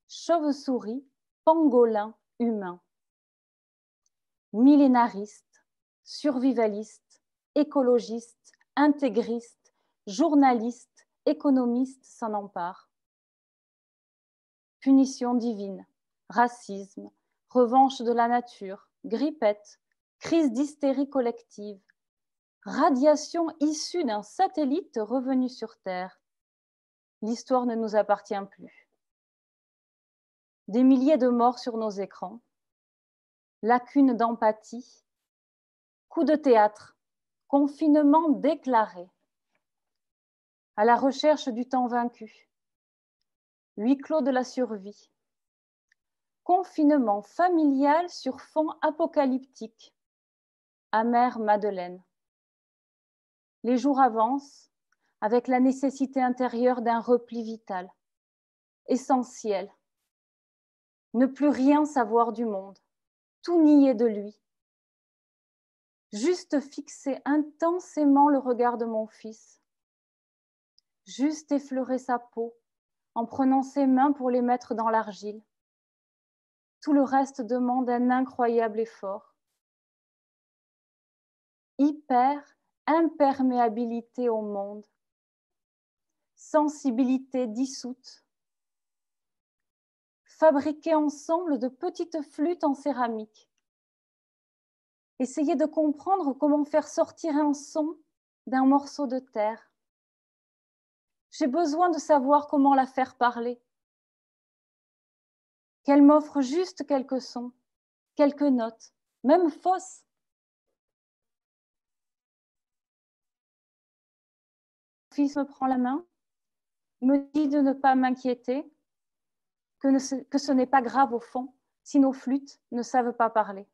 Chauves-souris, pangolins humains. Millénaristes, survivalistes, écologistes, intégristes, journalistes, économistes s'en emparent. Punition divine, racisme, revanche de la nature, grippette, crise d'hystérie collective, radiation issue d'un satellite revenu sur Terre. L'histoire ne nous appartient plus. Des milliers de morts sur nos écrans, lacune d'empathie, coup de théâtre, confinement déclaré, à la recherche du temps vaincu, huis clos de la survie, confinement familial sur fond apocalyptique, amère Madeleine. Les jours avancent avec la nécessité intérieure d'un repli vital, essentiel. Ne plus rien savoir du monde, tout nier de lui. Juste fixer intensément le regard de mon fils. Juste effleurer sa peau en prenant ses mains pour les mettre dans l'argile. Tout le reste demande un incroyable effort. Imperméabilité au monde. Sensibilité dissoute. Fabriquer ensemble de petites flûtes en céramique. Essayer de comprendre comment faire sortir un son d'un morceau de terre. J'ai besoin de savoir comment la faire parler. Qu'elle m'offre juste quelques sons, quelques notes, même fausses. Mon fils me prend la main, me dit de ne pas m'inquiéter, que ce n'est pas grave au fond, si nos flûtes ne savent pas parler.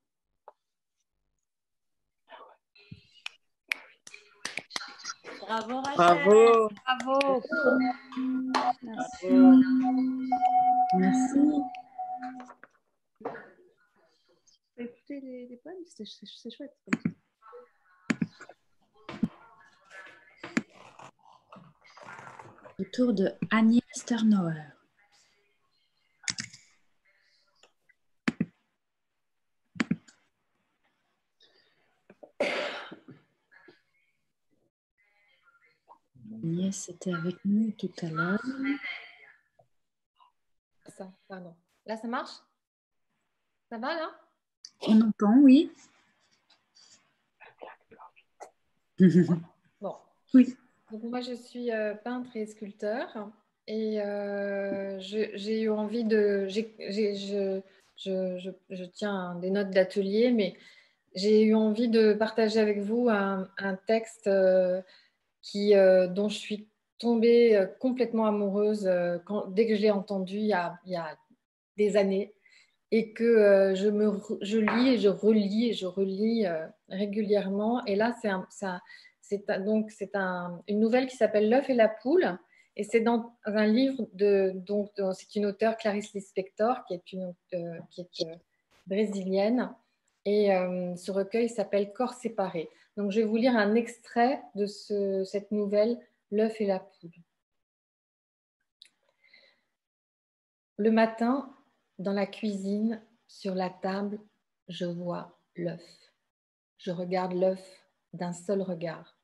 Bravo Rachel. Bravo. Bravo. Merci. Merci. Écoutez les poèmes, c'est chouette. Comme ça. Autour de Agnès Sternauer. Agnès était avec nous tout à l'heure. Ça, pardon. Là, ça marche? Ça va, là? On entend, oui. Bon. Oui. Donc, moi, je suis peintre et sculpteur. Et j'ai eu envie de... Je tiens des notes d'atelier, mais j'ai eu envie de partager avec vous un texte dont je suis tombée complètement amoureuse dès que je l'ai entendu il y a des années, et que je lis et je relis régulièrement. Et là, c'est une nouvelle qui s'appelle L'œuf et la poule, et c'est dans un livre c'est une auteure, Clarice Lispector, qui est brésilienne, et ce recueil s'appelle Corps séparés. Donc, je vais vous lire un extrait de cette nouvelle, L'œuf et la poule. Le matin, dans la cuisine, sur la table, je vois l'œuf. Je regarde l'œuf d'un seul regard.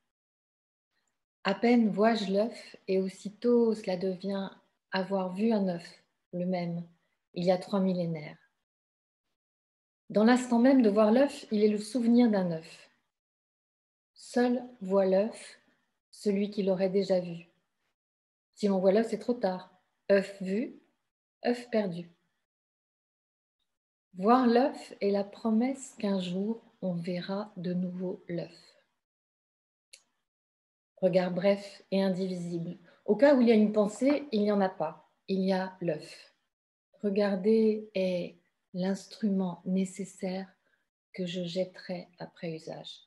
À peine vois-je l'œuf et aussitôt cela devient avoir vu un œuf, le même, il y a 3 millénaires. Dans l'instant même de voir l'œuf, il est le souvenir d'un œuf. Seul voit l'œuf, celui qui l'aurait déjà vu. Si l'on voit l'œuf, c'est trop tard. œuf vu, œuf perdu. Voir l'œuf est la promesse qu'un jour on verra de nouveau l'œuf. Regard bref et indivisible, Au cas où il y a une pensée, il n'y en a pas. Il y a l'œuf. Regarder est l'instrument nécessaire que je jetterai après usage.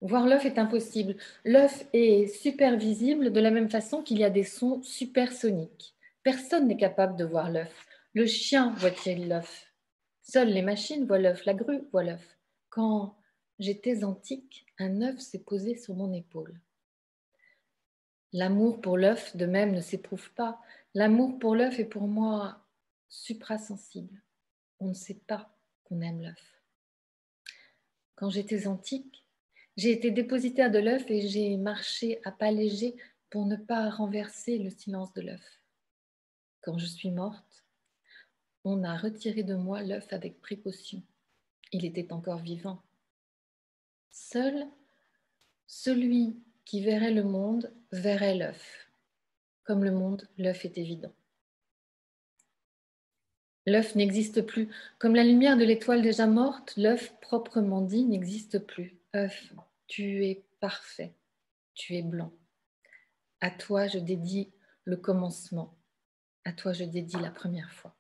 Voir l'œuf est impossible. L'œuf est supervisible de la même façon qu'il y a des sons supersoniques. Personne n'est capable de voir l'œuf. Le chien voit-il l'œuf? Seules les machines voient l'œuf, la grue voit l'œuf. Quand j'étais antique, un œuf s'est posé sur mon épaule. L'amour pour l'œuf, de même, ne s'éprouve pas. L'amour pour l'œuf est pour moi suprasensible. On ne sait pas qu'on aime l'œuf. Quand j'étais antique, j'ai été dépositaire de l'œuf et j'ai marché à pas légers pour ne pas renverser le silence de l'œuf. Quand je suis morte, on a retiré de moi l'œuf avec précaution. Il était encore vivant. Seul celui qui verrait le monde verrait l'œuf. Comme le monde, l'œuf est évident. L'œuf n'existe plus. Comme la lumière de l'étoile déjà morte, l'œuf proprement dit n'existe plus. œuf, tu es parfait, tu es blanc. À toi, je dédie le commencement. À toi, je dédie la première fois.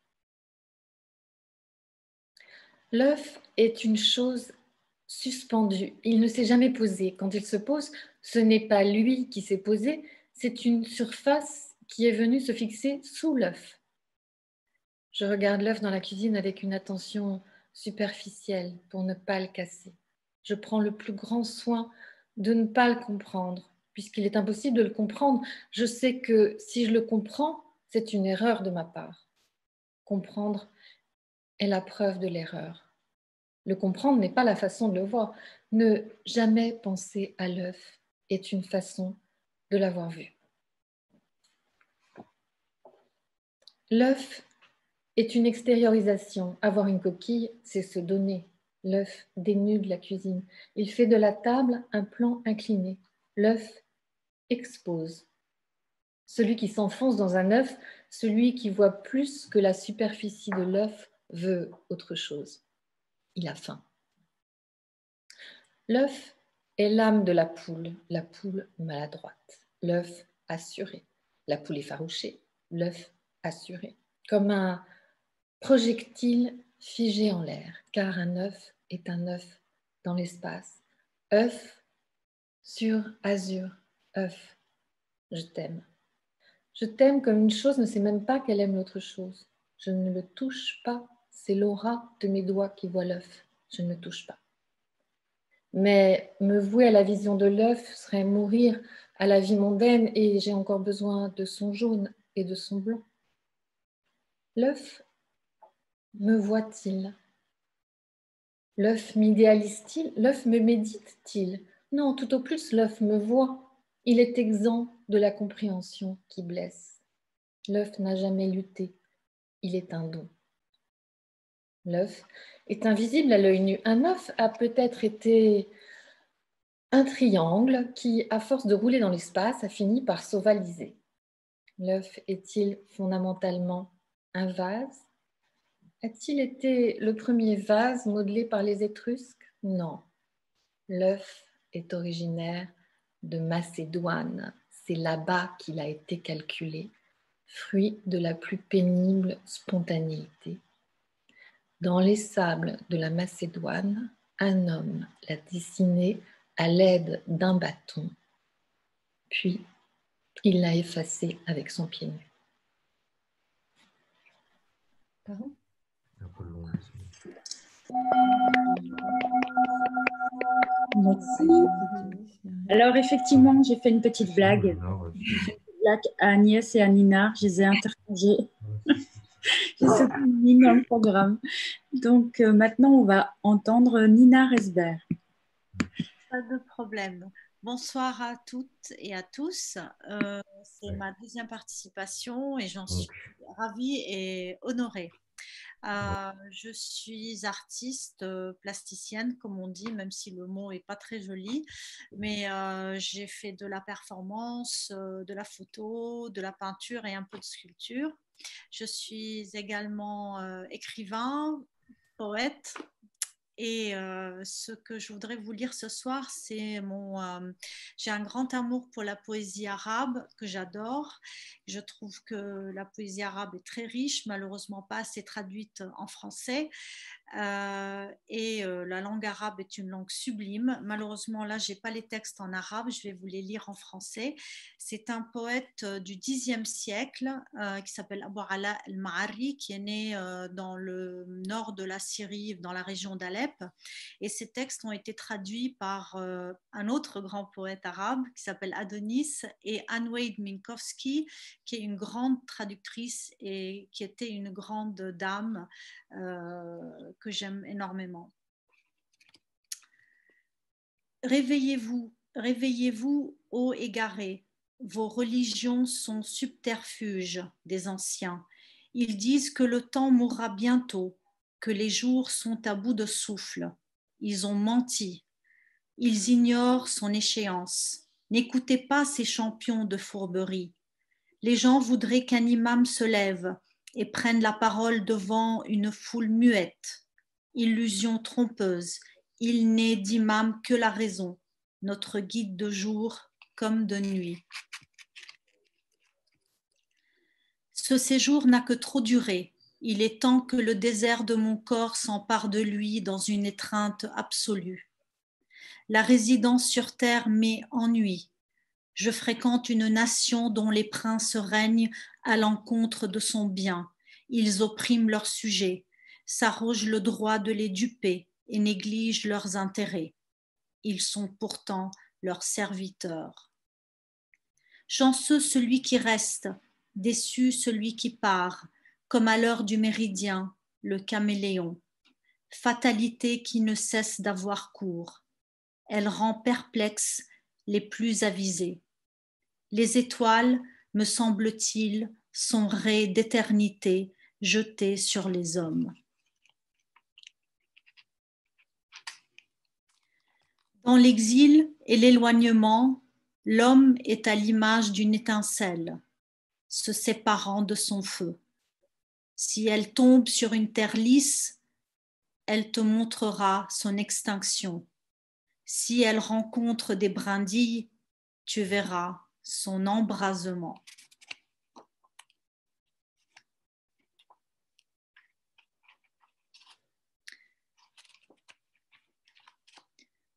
L'œuf est une chose suspendue. Il ne s'est jamais posé. Quand il se pose, ce n'est pas lui qui s'est posé, c'est une surface qui est venue se fixer sous l'œuf. Je regarde l'œuf dans la cuisine avec une attention superficielle pour ne pas le casser. Je prends le plus grand soin de ne pas le comprendre, puisqu'il est impossible de le comprendre. Je sais que si je le comprends, c'est une erreur de ma part. Comprendre est la preuve de l'erreur. Le comprendre n'est pas la façon de le voir. Ne jamais penser à l'œuf est une façon de l'avoir vu. L'œuf est une extériorisation. Avoir une coquille, c'est se donner. L'œuf dénude la cuisine. Il fait de la table un plan incliné. L'œuf expose. Celui qui s'enfonce dans un œuf, celui qui voit plus que la superficie de l'œuf, veut autre chose. Il a faim. L'œuf est l'âme de la poule maladroite. L'œuf assuré. La poule effarouchée. L'œuf assuré. Comme un projectile figé en l'air, car un œuf est un œuf dans l'espace. œuf sur azur, œuf, je t'aime. Je t'aime comme une chose ne sait même pas qu'elle aime l'autre chose. Je ne le touche pas, c'est l'aura de mes doigts qui voit l'œuf. Je ne le touche pas. Mais me vouer à la vision de l'œuf serait mourir à la vie mondaine et j'ai encore besoin de son jaune et de son blanc. L'œuf me voit-il? L'œuf m'idéalise-t-il? L'œuf me médite-t-il? Non, tout au plus, l'œuf me voit. Il est exempt de la compréhension qui blesse. L'œuf n'a jamais lutté. Il est un don. L'œuf est invisible à l'œil nu. Un œuf a peut-être été un triangle qui, à force de rouler dans l'espace, a fini par s'ovaliser. L'œuf est-il fondamentalement un vase? A-t-il été le premier vase modelé par les Étrusques? Non. L'œuf est originaire de Macédoine. C'est là-bas qu'il a été calculé, fruit de la plus pénible spontanéité. Dans les sables de la Macédoine, un homme l'a dessiné à l'aide d'un bâton, puis il l'a effacé avec son pied nu. Pardon? Merci. Alors effectivement, j'ai fait une petite blague. J'ai fait une blague à Agnès et à Nina. Je les ai interchangées. J'ai sauté une dans le programme. Donc maintenant, on va entendre Nina Resberg. Pas de problème. Bonsoir à toutes et à tous. C'est ma deuxième participation et j'en suis ravie et honorée. Je suis artiste plasticienne, comme on dit, même si le mot n'est pas très joli, mais j'ai fait de la performance, de la photo, de la peinture et un peu de sculpture. Je suis également écrivain, poète Et ce que je voudrais vous lire ce soir, c'est j'ai un grand amour pour la poésie arabe que j'adore. Je trouve que la poésie arabe est très riche, malheureusement pas assez traduite en français. La langue arabe est une langue sublime. Malheureusement, là, je n'ai pas les textes en arabe, je vais vous les lire en français. C'est un poète du Xe siècle qui s'appelle Abou Ala al-Ma'arri, qui est né dans le nord de la Syrie, dans la région d'Alep. Et ces textes ont été traduits par un autre grand poète arabe qui s'appelle Adonis, et Anweid Minkowski, qui est une grande traductrice et qui était une grande dame que j'aime énormément. Réveillez-vous, réveillez-vous, ô égarés. Vos religions sont subterfuges des anciens. Ils disent que le temps mourra bientôt, que les jours sont à bout de souffle. Ils ont menti. Ils ignorent son échéance. N'écoutez pas ces champions de fourberie. Les gens voudraient qu'un imam se lève et prenne la parole devant une foule muette. Illusion trompeuse, il n'est d'imam que la raison, notre guide de jour comme de nuit. Ce séjour n'a que trop duré. Il est temps que le désert de mon corps s'empare de lui dans une étreinte absolue. La résidence sur terre m'ennuie. Je fréquente une nation dont les princes règnent à l'encontre de son bien. Ils oppriment leurs sujets, s'arrogent le droit de les duper et négligent leurs intérêts. Ils sont pourtant leurs serviteurs. Chanceux celui qui reste, déçu celui qui part, comme à l'heure du méridien, le caméléon. Fatalité qui ne cesse d'avoir cours. Elle rend perplexes les plus avisés. Les étoiles, me semble-t-il, sont raies d'éternité jetées sur les hommes. Dans l'exil et l'éloignement, l'homme est à l'image d'une étincelle, se séparant de son feu. Si elle tombe sur une terre lisse, elle te montrera son extinction. Si elle rencontre des brindilles, tu verras son embrasement.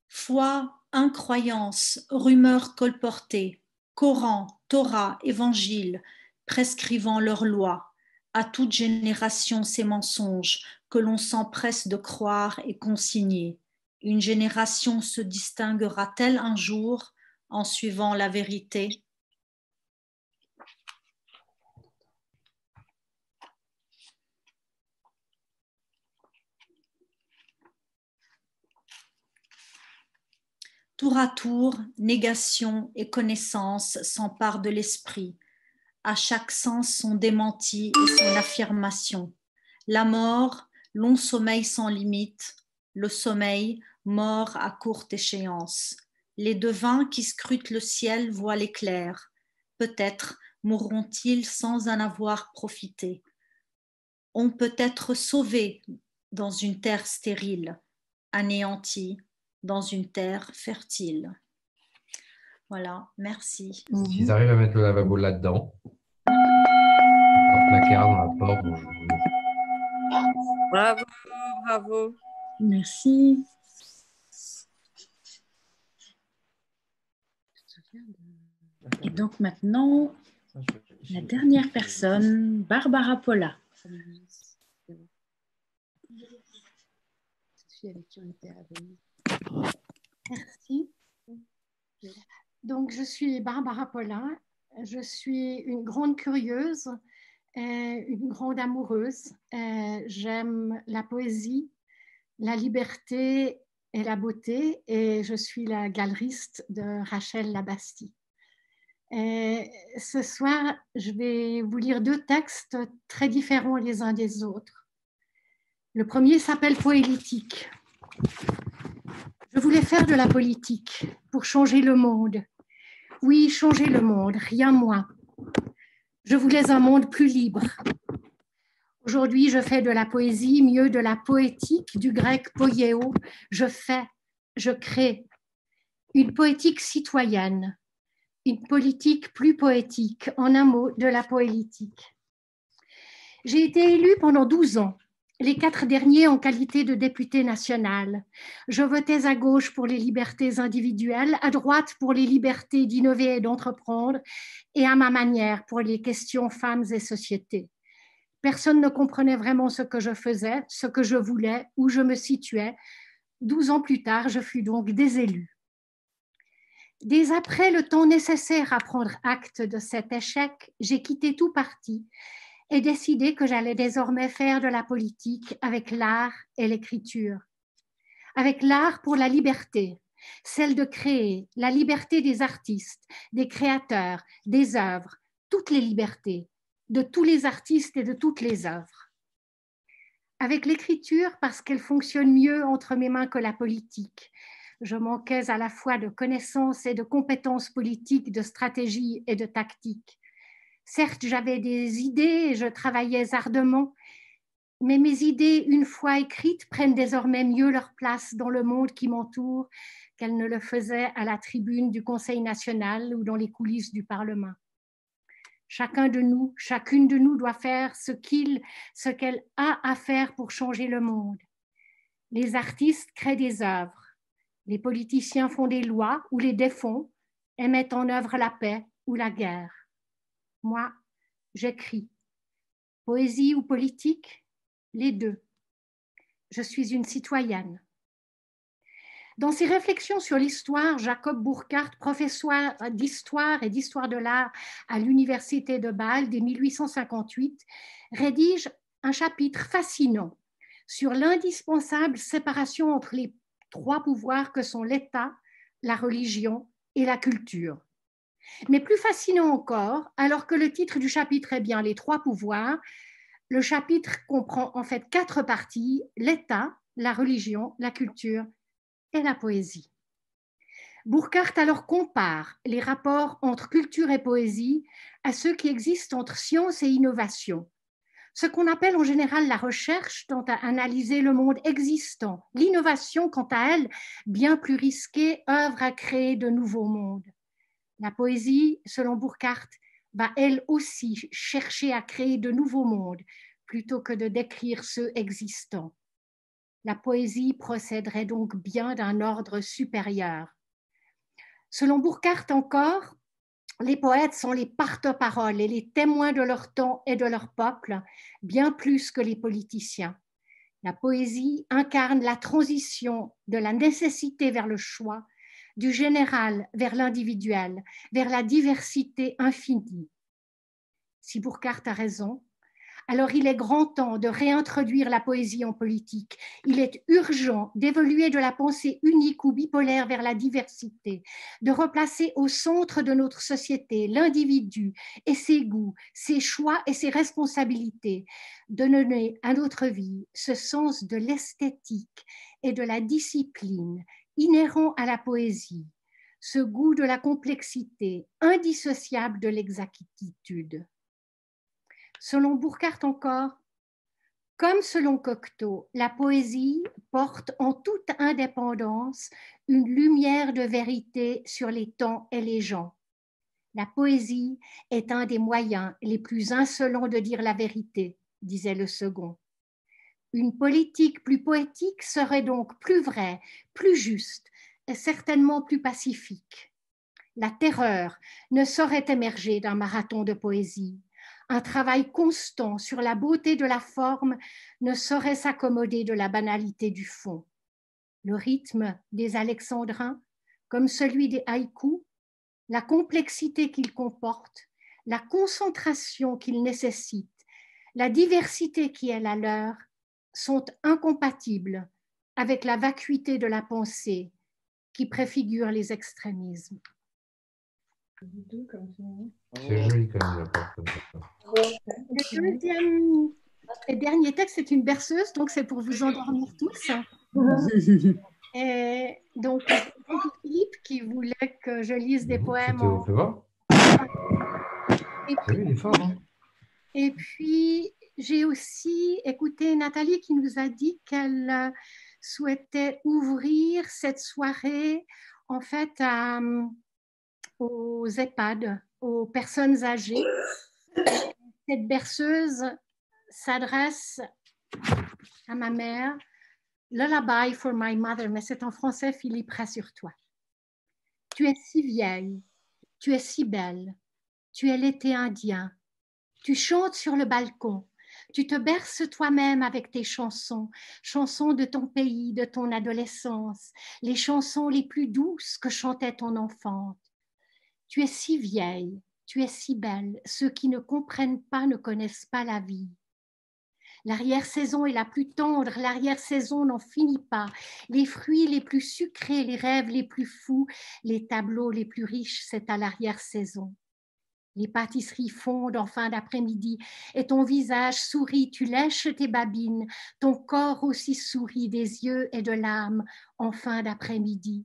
Foi, incroyance, rumeurs colportées, Coran, Torah, Évangile, prescrivant leurs lois, à toute génération ces mensonges que l'on s'empresse de croire et consigner. Une génération se distinguera-t-elle un jour en suivant la vérité? Tour à tour, négation et connaissance s'emparent de l'esprit. À chaque sens son démenti et son affirmation. La mort, long sommeil sans limite. Le sommeil, mort à courte échéance. Les devins qui scrutent le ciel voient l'éclair. Peut-être mourront-ils sans en avoir profité. On peut être sauvé dans une terre stérile, anéanti dans une terre fertile. Voilà, merci. S'ils arrivent à mettre le lavabo là-dedans, un placard dans la porte, bonjour. Bravo, bravo. Merci. Et donc maintenant, la dernière personne, Barbara Pola. Merci. Donc, je suis Barbara Pola. Je suis une grande curieuse, une grande amoureuse. J'aime la poésie, la liberté et la beauté, et je suis la galeriste de Rachel Labastie. Ce soir, je vais vous lire deux textes très différents les uns des autres. Le premier s'appelle Poélitique. Je voulais faire de la politique pour changer le monde. Oui, changer le monde, rien moins. Je voulais un monde plus libre. Aujourd'hui, je fais de la poésie, mieux de la poétique, du grec poieo. Je fais, je crée. Une poétique citoyenne, une politique plus poétique, en un mot, de la poétique. J'ai été élue pendant 12 ans, les 4 derniers en qualité de députée nationale. Je votais à gauche pour les libertés individuelles, à droite pour les libertés d'innover et d'entreprendre, et à ma manière pour les questions femmes et société. Personne ne comprenait vraiment ce que je faisais, ce que je voulais, où je me situais. 12 ans plus tard, je fus donc désélue. Dès après le temps nécessaire à prendre acte de cet échec, j'ai quitté tout parti et décidé que j'allais désormais faire de la politique avec l'art et l'écriture. Avec l'art pour la liberté, celle de créer, la liberté des artistes, des créateurs, des œuvres, toutes les libertés, de tous les artistes et de toutes les œuvres. Avec l'écriture parce qu'elle fonctionne mieux entre mes mains que la politique. Je manquais à la fois de connaissances et de compétences politiques, de stratégie et de tactique. Certes, j'avais des idées et je travaillais ardemment, mais mes idées, une fois écrites, prennent désormais mieux leur place dans le monde qui m'entoure qu'elles ne le faisaient à la tribune du Conseil national ou dans les coulisses du Parlement. Chacun de nous, chacune de nous doit faire ce qu'elle a à faire pour changer le monde. Les artistes créent des œuvres. Les politiciens font des lois ou les défont et mettent en œuvre la paix ou la guerre. Moi, j'écris. Poésie ou politique, les deux. Je suis une citoyenne. Dans ses réflexions sur l'histoire, Jacob Burckhardt, professeur d'histoire et d'histoire de l'art à l'Université de Bâle dès 1858, rédige un chapitre fascinant sur l'indispensable séparation entre les 3 pouvoirs que sont l'État, la religion et la culture. Mais plus fascinant encore, alors que le titre du chapitre est bien les 3 pouvoirs, le chapitre comprend en fait 4 parties, l'État, la religion, la culture et la poésie. Burckhardt alors compare les rapports entre culture et poésie à ceux qui existent entre science et innovation. Ce qu'on appelle en général la recherche tend à analyser le monde existant. L'innovation, quant à elle, bien plus risquée, œuvre à créer de nouveaux mondes. La poésie, selon Burckhardt, va elle aussi chercher à créer de nouveaux mondes plutôt que de décrire ceux existants. La poésie procéderait donc bien d'un ordre supérieur. Selon Burckhardt encore, les poètes sont les porte-paroles et les témoins de leur temps et de leur peuple, bien plus que les politiciens. La poésie incarne la transition de la nécessité vers le choix, du général vers l'individuel, vers la diversité infinie. Si Burckhardt a raison, alors il est grand temps de réintroduire la poésie en politique. Il est urgent d'évoluer de la pensée unique ou bipolaire vers la diversité, de replacer au centre de notre société l'individu et ses goûts, ses choix et ses responsabilités, de donner à notre vie ce sens de l'esthétique et de la discipline inhérent à la poésie, ce goût de la complexité indissociable de l'exactitude. Selon Burckhardt encore, comme selon Cocteau, la poésie porte en toute indépendance une lumière de vérité sur les temps et les gens. La poésie est un des moyens les plus insolents de dire la vérité, disait le second. Une politique plus poétique serait donc plus vraie, plus juste et certainement plus pacifique. La terreur ne saurait émerger d'un marathon de poésie. Un travail constant sur la beauté de la forme ne saurait s'accommoder de la banalité du fond. Le rythme des alexandrins, comme celui des haïkus, la complexité qu'il comporte, la concentration qu'il nécessite, la diversité qui est la leur, sont incompatibles avec la vacuité de la pensée qui préfigure les extrémismes. C'est joli quand même la porte comme ça. Le deuxième et dernier texte, c'est une berceuse, donc c'est pour vous endormir tous. Et donc, c'est Philippe qui voulait que je lise des poèmes. Fais voir. Et il est fort, hein. et puis, j'ai aussi écouté Nathalie qui nous a dit qu'elle souhaitait ouvrir cette soirée en fait aux EHPAD, aux personnes âgées. Et cette berceuse s'adresse à ma mère. Lullaby for my mother, mais c'est en français, Philippe, rassure-toi. Tu es si vieille, tu es si belle, tu es l'été indien, tu chantes sur le balcon, tu te berces toi-même avec tes chansons, chansons de ton pays, de ton adolescence, les chansons les plus douces que chantait ton enfance. Tu es si vieille, tu es si belle, ceux qui ne comprennent pas ne connaissent pas la vie. L'arrière-saison est la plus tendre, l'arrière-saison n'en finit pas. Les fruits les plus sucrés, les rêves les plus fous, les tableaux les plus riches, c'est à l'arrière-saison. Les pâtisseries fondent en fin d'après-midi et ton visage sourit, tu lèches tes babines, ton corps aussi sourit des yeux et de l'âme en fin d'après-midi.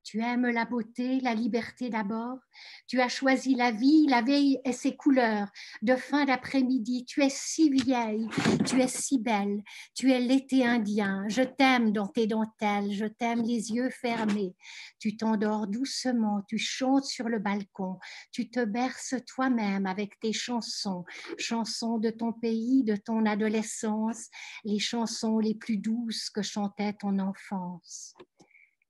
Tu aimes la beauté, la liberté d'abord. Tu as choisi la vie, la veille et ses couleurs. De fin d'après-midi, tu es si vieille, tu es si belle. Tu es l'été indien. Je t'aime dans tes dentelles, je t'aime les yeux fermés. Tu t'endors doucement, tu chantes sur le balcon. Tu te berces toi-même avec tes chansons. Chansons de ton pays, de ton adolescence. Les chansons les plus douces que chantait ton enfance.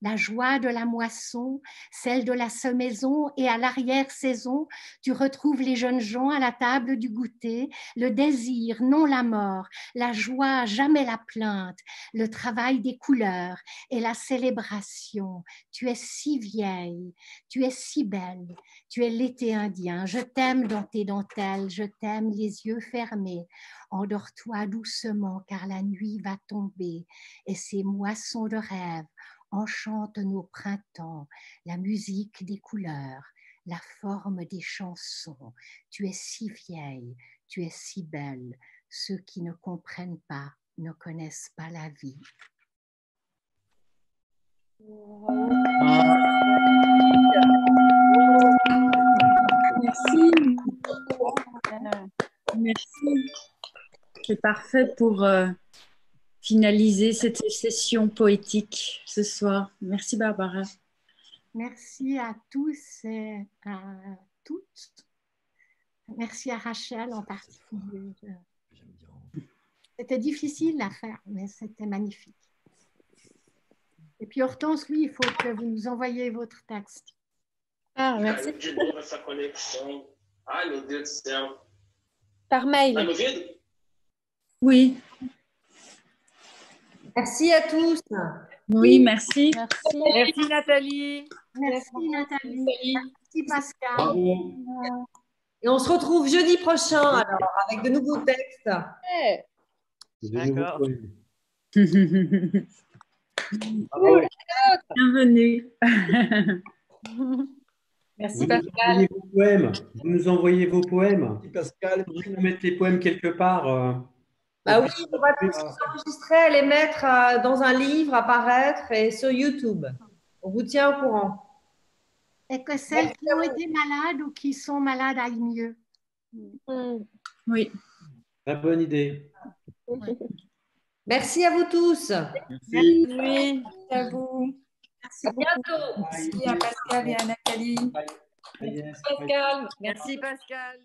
La joie de la moisson, celle de la semaison et à l'arrière-saison, tu retrouves les jeunes gens à la table du goûter, le désir, non la mort, la joie, jamais la plainte, le travail des couleurs et la célébration. Tu es si vieille, tu es si belle, tu es l'été indien, je t'aime dans tes dentelles, je t'aime les yeux fermés. Endors-toi doucement car la nuit va tomber et ces moissons de rêves enchante nos printemps, la musique des couleurs, la forme des chansons. Tu es si vieille, tu es si belle. Ceux qui ne comprennent pas ne connaissent pas la vie. Merci. Merci. C'est parfait pour finaliser cette session poétique ce soir. Merci Barbara. Merci à tous et à toutes. Merci à Rachel en particulier. C'était difficile à faire, mais c'était magnifique. Et puis Hortense, lui, il faut que vous nous envoyiez votre texte. Ah, merci. Essa conexão. Ai, meu Deus do céu. Par mail. Tá me ouvindo? Oui. Merci à tous. Oui, merci. Merci. Merci Nathalie. Merci Nathalie. Merci Pascal. Et on se retrouve jeudi prochain alors avec de nouveaux textes. D'accord. Bienvenue. Merci Pascal. Vous nous envoyez vos poèmes. Pascal. Vous pouvez nous mettre les poèmes quelque part. Ah oui, on va tous enregistrer, les mettre dans un livre, apparaître et sur YouTube. On vous tient au courant. Et que celles qui ont été malades ou qui sont malades aillent mieux. Oui. Très bonne idée. Merci à vous tous. Merci. Merci à vous. À bientôt. Merci à Pascal et à Nathalie. Yes. Pascal. Merci Pascal.